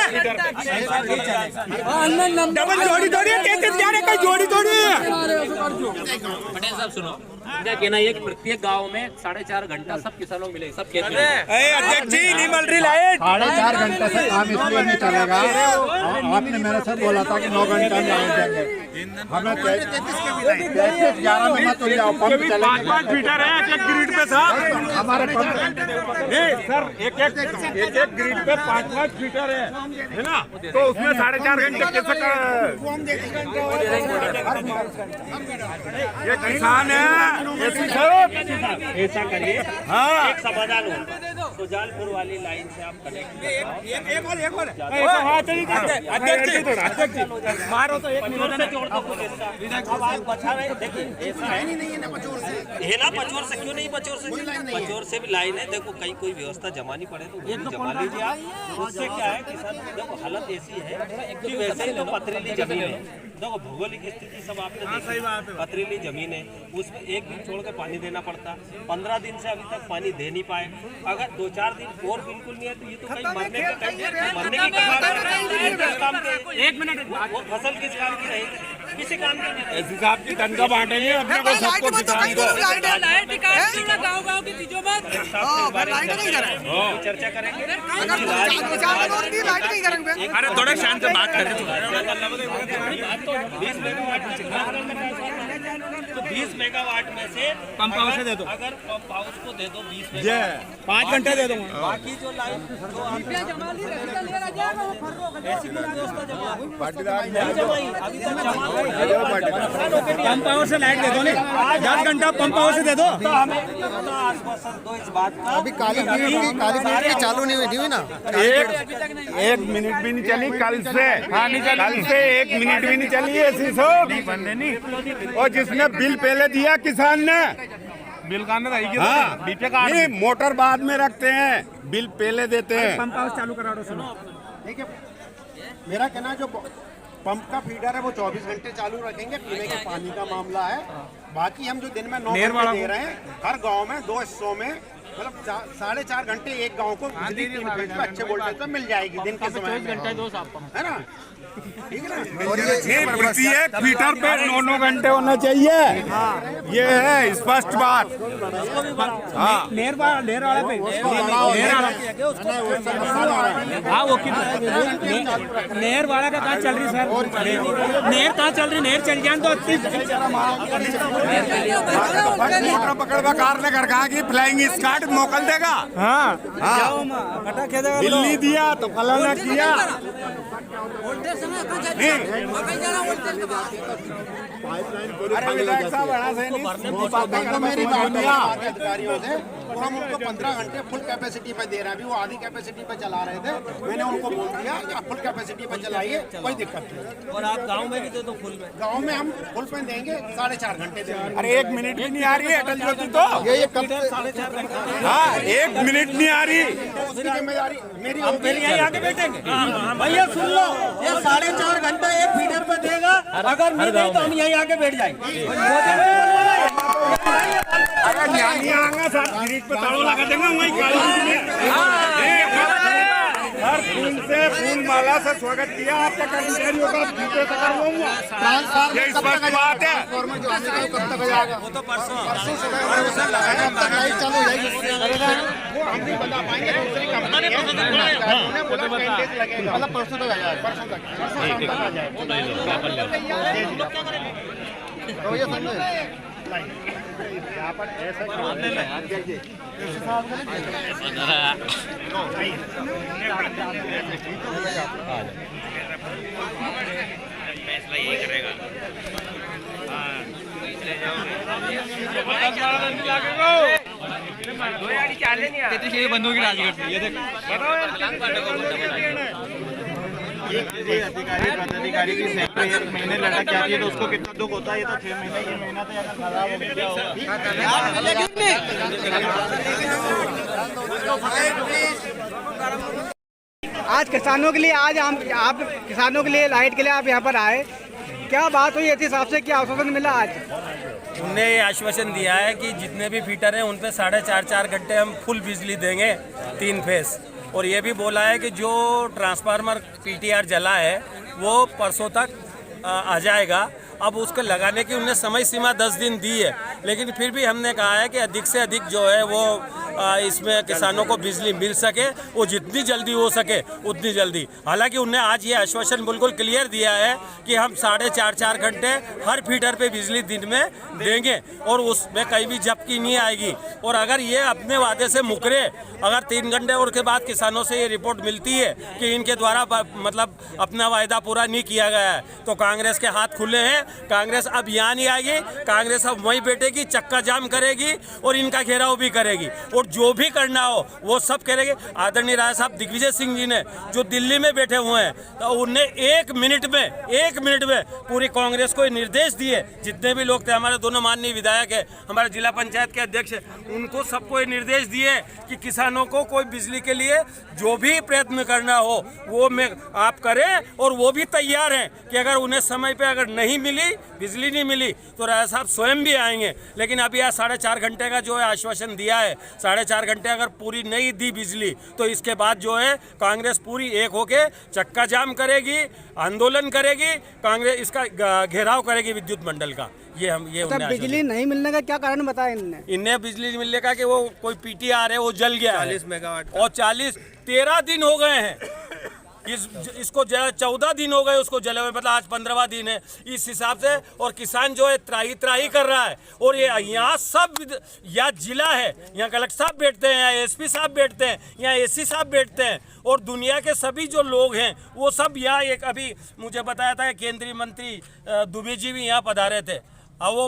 डबल जोड़ी थोड़ी है, 33-11 का जोड़ी थोड़ी है। पटेल साहब सुनो, इनका कहना ये कि प्रत्येक गांव में 4.5 घंटा सब किसानों को मिलेगा, सब खेत में। अध्यक्ष जी नहीं मिल रही लाइट। 4.5 घंटे से काम इसलिए नहीं चलेगा। आपने मेरे से बोला था कि 9 घंटा में लाइट देंगे। हमें 33-11 में मत जाओ, पंप चले। 5 फीटर है एक ग्रिड पे साहब। हमारे पंप नहीं सर, एक ग्रिड पे 5 फीटर है ना, तो उसमें 4.5 घंटे कैसे ये किसान है। ऐसा करिए, हाँ एक समाधान हो, सुजालपुर वाली लाइन से आप कनेक्ट मारो तो एक से जोड़ दो कुछ ऐसा। अब आप बचा रहे, देखिए ऐसा है है ना, पचोर से क्यों नहीं? पचोर से भी लाइन है। देखो कहीं कोई व्यवस्था जमानी पड़े तो वो भी जमा लीजिए आप। उससे क्या है किसान, देखो हालत ऐसी है कि वैसे ही तो पथरीली जमीन है। देखो भौगोलिक स्थिति सब आपने देखी, पथरीली जमीन है, उसमें एक दिन छोड़ के पानी देना पड़ता। 15 दिन से अभी तक पानी दे नहीं पाए। अगर 2-4 दिन और बिल्कुल नहीं है तो ये तो कहीं मरने के काम के। 1 मिनट, वो फसल किस काम की रहेगी? किसी काम की नहीं रहेगी। हिसाब की धंधा बांटेंगे अपने को, सबको किसान को। गाँव की चीजों में चर्चा करेंगे। अरे थोड़ा शांत से बात करें। 20 मेगावाट तो 20 मेगावाट में से पंप हाउस से दे दो। अगर पंप हाउस को दे दो 20 मेगावाट, 5 घंटे दे दूंगा। बाकी जो लाइन जो ऐसी कोई व्यवस्था जमा नहीं जमाई अभी तक जमा पंप हाउस से लाइट दे दो, नहीं 10 घंटा पंप हाउस से दे दो। आश्वासन दो इस बात का। अभी काली पीरियड चालू नहीं हुई ना, 1 मिनट भी नहीं चली कल से। कल से 1 मिनट भी नहीं चली ऐसी सब बंदे नहीं। और जिसने बिल पहले दिया किसान ने, बिल का नहीं, मोटर बाद में रखते हैं, बिल पहले देते हैं। पंप हाउस चालू करा दो। सुनो देखिए मेरा कहना जो पंप का फीडर है वो 24 घंटे चालू रखेंगे। पीने के पानी का मामला है, बाकी हम जो दिन में 9 घंटे दे रहे हैं हर गांव में 2 हिस्सों में, मतलब 4.5 घंटे एक गांव को बिजली 3 फेज पे अच्छे वोल्टेज पे मिल जाएगी दिन के समय में, है ना? ठीक है ना? और ये फीटर पे 9 घंटे होना चाहिए। ये है स्पष्ट बात। हाँ नेर वाला पे हाँ वो नेर वाला का कहाँ चल रही सर? नेर कहाँ चल रही? नेर चल जाए तो मोटर पकड़वा कार ने घर कहा कि फ्लाइंग स्क्वाड मोकल देगा। हाँ बिल नहीं दिया तो फलाना किया। अरे विधायक साहब बड़ा से नहीं मेरी बात अधिकारियों से और हम उनको 15 घंटे फुल कैपेसिटी पे दे रहे हैं। अभी वो आधी कैपेसिटी पे चला रहे थे, मैंने उनको बोल दिया कि आप फुल कैपेसिटी पे चलाइए, कोई दिक्कत नहीं। और आप गांव में भी दे दो फुल में? गाँव में हम फुल पे देंगे, 4.5 घंटे देंगे। अरे 1 मिनट भी नहीं आ रही है अटल ज्योति तो। ये कब 4.5 घंटे? हाँ 1 मिनट नहीं आ रही। उसकी जिम्मेदारी मेरी होगी। यहीं आके बैठेंगे। भैया सुन लो, ये 4.5 घंटे एक फीडर पे देगा, अगर नहीं दे तो हम यहीं आके बैठ जाएंगे। अगर नहीं आएंगे सर फ्रिज पे ताला लगा देंगे वहीं हर फूल से फूल माला से स्वागत किया आपके कर्मचारियों का। जूते से करवाऊंगा, ये स्पष्ट बात है। वो तो परसों चालू हो जाएगी, वो हम नहीं बता पाएंगे। दूसरी कंपनी है, उन्होंने बोला 10 डेज लगेगा, मतलब परसों तक आ जाएगा, परसों शाम तक आ जाएगा। तो ये समझे यहाँ पर ऐसा फैसला यही करेगा। बंद होगी राजगढ़ से, ये देखो अधिकारी की सैलरी 1 महीने लटक जाती है तो उसको कितना दुख होता है। ये तो 6 महीने ये महीना तो अगर खराब हो गया। आज किसानों के लिए आप किसानों के लिए लाइट के लिए आप यहाँ पर आए, क्या बात हुई इस हिसाब से, क्या आश्वासन मिला आज? उनने ये आश्वासन दिया है कि जितने भी फीटर हैं उन पे 4.5 घंटे हम फुल बिजली देंगे 3 फेस। और ये भी बोला है कि जो ट्रांसफार्मर पीटीआर जला है वो परसों तक आ जाएगा। अब उसको लगाने की उन्हें समय सीमा 10 दिन दी है, लेकिन फिर भी हमने कहा है कि अधिक से अधिक जो है वो इसमें किसानों को बिजली मिल सके, वो जितनी जल्दी हो सके उतनी जल्दी। हालांकि उन्हें आज ये आश्वासन बिल्कुल क्लियर दिया है कि हम 4.5 घंटे हर फीडर पे बिजली दिन में देंगे और उसमें कहीं भी झपकी नहीं आएगी। और अगर ये अपने वादे से मुकरे, अगर 3 घंटे और के बाद किसानों से ये रिपोर्ट मिलती है कि इनके द्वारा मतलब अपना वायदा पूरा नहीं किया गया है, तो कांग्रेस के हाथ खुले हैं। कांग्रेस अब यहाँ नहीं आएगी, कांग्रेस अब वहीं बैठेगी, चक्का जाम करेगी और इनका घेराव भी करेगी और जो भी करना हो वो सब करेंगे। आदरणीय राजा साहब दिग्विजय सिंह जी ने जो दिल्ली में बैठे हुए हैं, तो उनने 1 मिनट में पूरी कांग्रेस को निर्देश दिए। जितने भी लोग थे, हमारे दोनों माननीय विधायक है, हमारे जिला पंचायत के अध्यक्ष है, उनको सबको ये निर्देश दिए कि किसानों को कोई बिजली के लिए जो भी प्रयत्न करना हो वो आप करें। और वो भी तैयार हैं कि अगर उन्हें समय पे अगर नहीं मिली, बिजली नहीं मिली, तो राजा साहब स्वयं भी आएंगे। लेकिन अभी यहाँ 4.5 घंटे का जो है आश्वासन दिया है, 4.5 घंटे अगर पूरी नहीं दी बिजली तो इसके बाद जो है कांग्रेस पूरी एक होके चक्का जाम करेगी, आंदोलन करेगी, कांग्रेस इसका घेराव करेगी विद्युत मंडल का। ये बिजली नहीं मिलने का क्या कारण बताया इन्हें बिजली मिलने का कि वो कोई पीटीआर है वो जल गया 40 मेगावाट और 13 दिन हो गए हैं इसको 14 दिन हो गए उसको जले हुए, मतलब आज 15वां दिन है इस हिसाब से। और किसान जो है त्राही कर रहा है। और ये यहाँ सब यहाँ जिला है, यहाँ कलेक्टर साहब बैठते हैं, यहाँ एसपी साहब बैठते हैं, यहाँ एससी साहब बैठते हैं और दुनिया के सभी जो लोग हैं वो सब यहाँ। एक अभी मुझे बताया था केंद्रीय मंत्री दुबे जी भी यहाँ पधारे थे, अब वो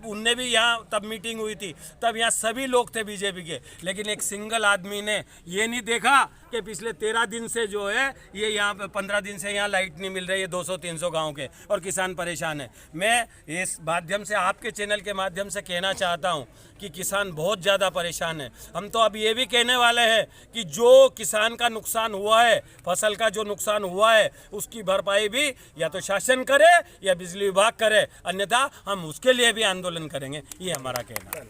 उनने भी यहाँ तब मीटिंग हुई थी, तब यहाँ सभी लोग थे बीजेपी के। लेकिन एक सिंगल आदमी ने ये नहीं देखा कि पिछले 13 दिन से जो है ये यहाँ पे 15 दिन से यहाँ लाइट नहीं मिल रही है 200-300 गांव के, और किसान परेशान है। मैं इस माध्यम से आपके चैनल के माध्यम से कहना चाहता हूँ कि किसान बहुत ज़्यादा परेशान है। हम तो अब ये भी कहने वाले हैं कि जो किसान का नुकसान हुआ है, फसल का जो नुकसान हुआ है, उसकी भरपाई भी या तो शासन करे या बिजली विभाग करे, अन्यथा हम उसके लिए भी आंदोलन करेंगे। ये हमारा कहना है।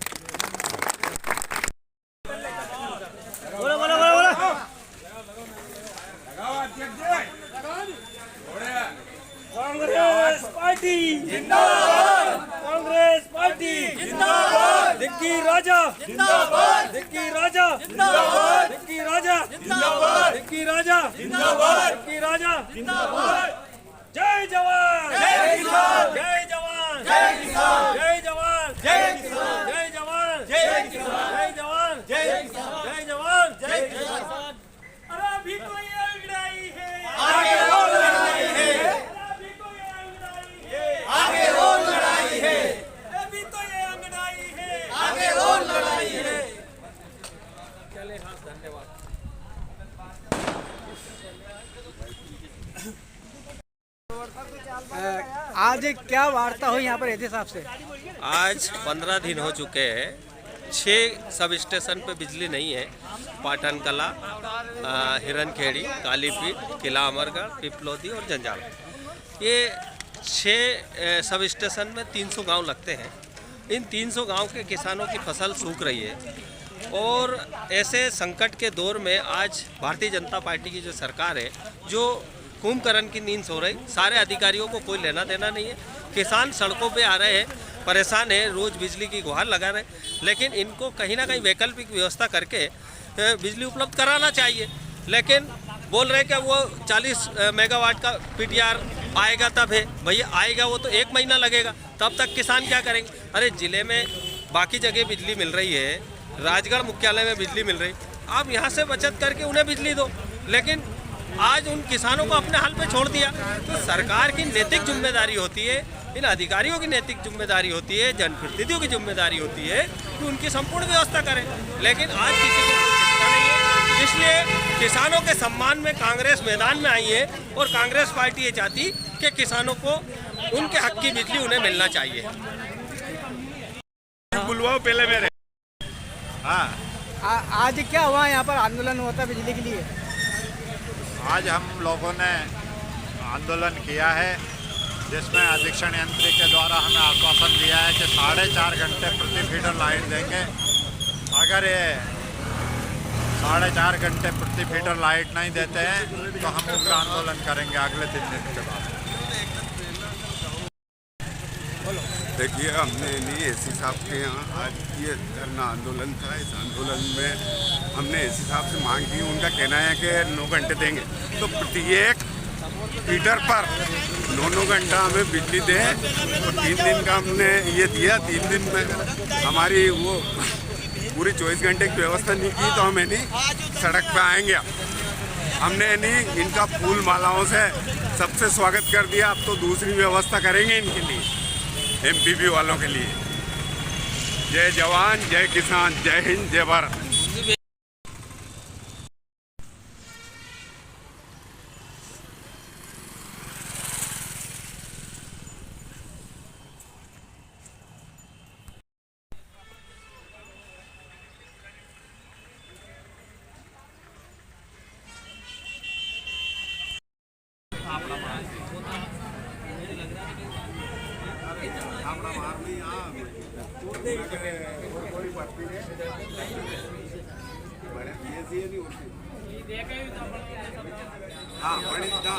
कांग्रेस पार्टी जिंदाबाद, कांग्रेस पार्टी जिंदाबाद, दिग्गी राजा जिंदाबाद, दिग्गी राजा जिंदाबाद, दिग्गी राजा जिंदाबाद, दिग्गी राजा जिंदाबाद, दिग्गी राजा जिंदाबाद। जय जवान जय किसान, जय जवान जय किसान, जय जवान जय किसान, जय जवान जय किसान, जय जवान जय किसान, जय जवान जय किसान। अरे अभी तो ये लड़ाई है, आगे और लड़ाई है, आगे और लड़ाई है, अभी तो ये लड़ाई है, आगे और लड़ाई है। आज क्या वार्ता हुई यहाँ पर एसी साहब से? आज 15 दिन हो चुके हैं, 6 सब स्टेशन पे बिजली नहीं है। पाटन कला, हिरनखेड़ी, कालीपीठ, किला अमरगढ़, पिपलौदी और जंजाल। ये 6 सब स्टेशन में 300 गांव लगते हैं। इन 300 गांव के किसानों की फसल सूख रही है और ऐसे संकट के दौर में आज भारतीय जनता पार्टी की जो सरकार है, जो कुंभकर्ण की नींद सो रही, सारे अधिकारियों को कोई लेना देना नहीं है। किसान सड़कों पे आ रहे हैं, परेशान है, रोज़ बिजली की गुहार लगा रहे, लेकिन इनको कहीं ना कहीं वैकल्पिक व्यवस्था करके बिजली उपलब्ध कराना चाहिए। लेकिन बोल रहे कि वो 40 मेगावाट का PTR आएगा तब है। भैया आएगा वो तो 1 महीना लगेगा, तब तक किसान क्या करेंगे? अरे ज़िले में बाकी जगह बिजली मिल रही है, राजगढ़ मुख्यालय में बिजली मिल रही, आप यहाँ से बचत करके उन्हें बिजली दो। लेकिन आज उन किसानों को अपने हाल पे छोड़ दिया। तो सरकार की नैतिक जिम्मेदारी होती है, इन अधिकारियों की नैतिक जिम्मेदारी होती है, जनप्रतिनिधियों की जिम्मेदारी होती है कि उनकी संपूर्ण व्यवस्था करें। लेकिन आज किसी को कोई चिंता नहीं है, इसलिए किसानों के सम्मान में कांग्रेस मैदान में आई है और कांग्रेस पार्टी ये चाहती कि किसानों को उनके हक की बिजली उन्हें मिलना चाहिए। बुलवाओ पहले मेरे। हाँ, आज क्या हुआ यहाँ पर आंदोलन हुआ था बिजली के लिए? आज हम लोगों ने आंदोलन किया है, जिसमें अधीक्षण यंत्री के द्वारा हमें आश्वासन दिया है कि 4.5 घंटे प्रति फीडर लाइट देंगे। अगर ये 4.5 घंटे प्रति फीडर लाइट नहीं देते हैं तो हम उग्र आंदोलन करेंगे अगले 3 दिन के बाद। देखिए, हमने नहीं एसी साहब के यहाँ आज ये धरना आंदोलन था। इस आंदोलन में हमने एसी साहब से मांग की। उनका कहना है कि 9 घंटे देंगे, तो प्रत्येक फीडर पर 9 घंटा हमें बिजली दें। तो 3 दिन का हमने ये दिया। 3 दिन में हमारी वो पूरी 24 घंटे की व्यवस्था नहीं की तो हमें नहीं सड़क पे आएंगे। हमने नहीं इनका फूल मालाओं से सबसे स्वागत कर दिया। अब तो दूसरी व्यवस्था करेंगे इनके लिए, MPP वालों के लिए। जय जवान, जय किसान, जय हिंद, जय भारत। हाँ,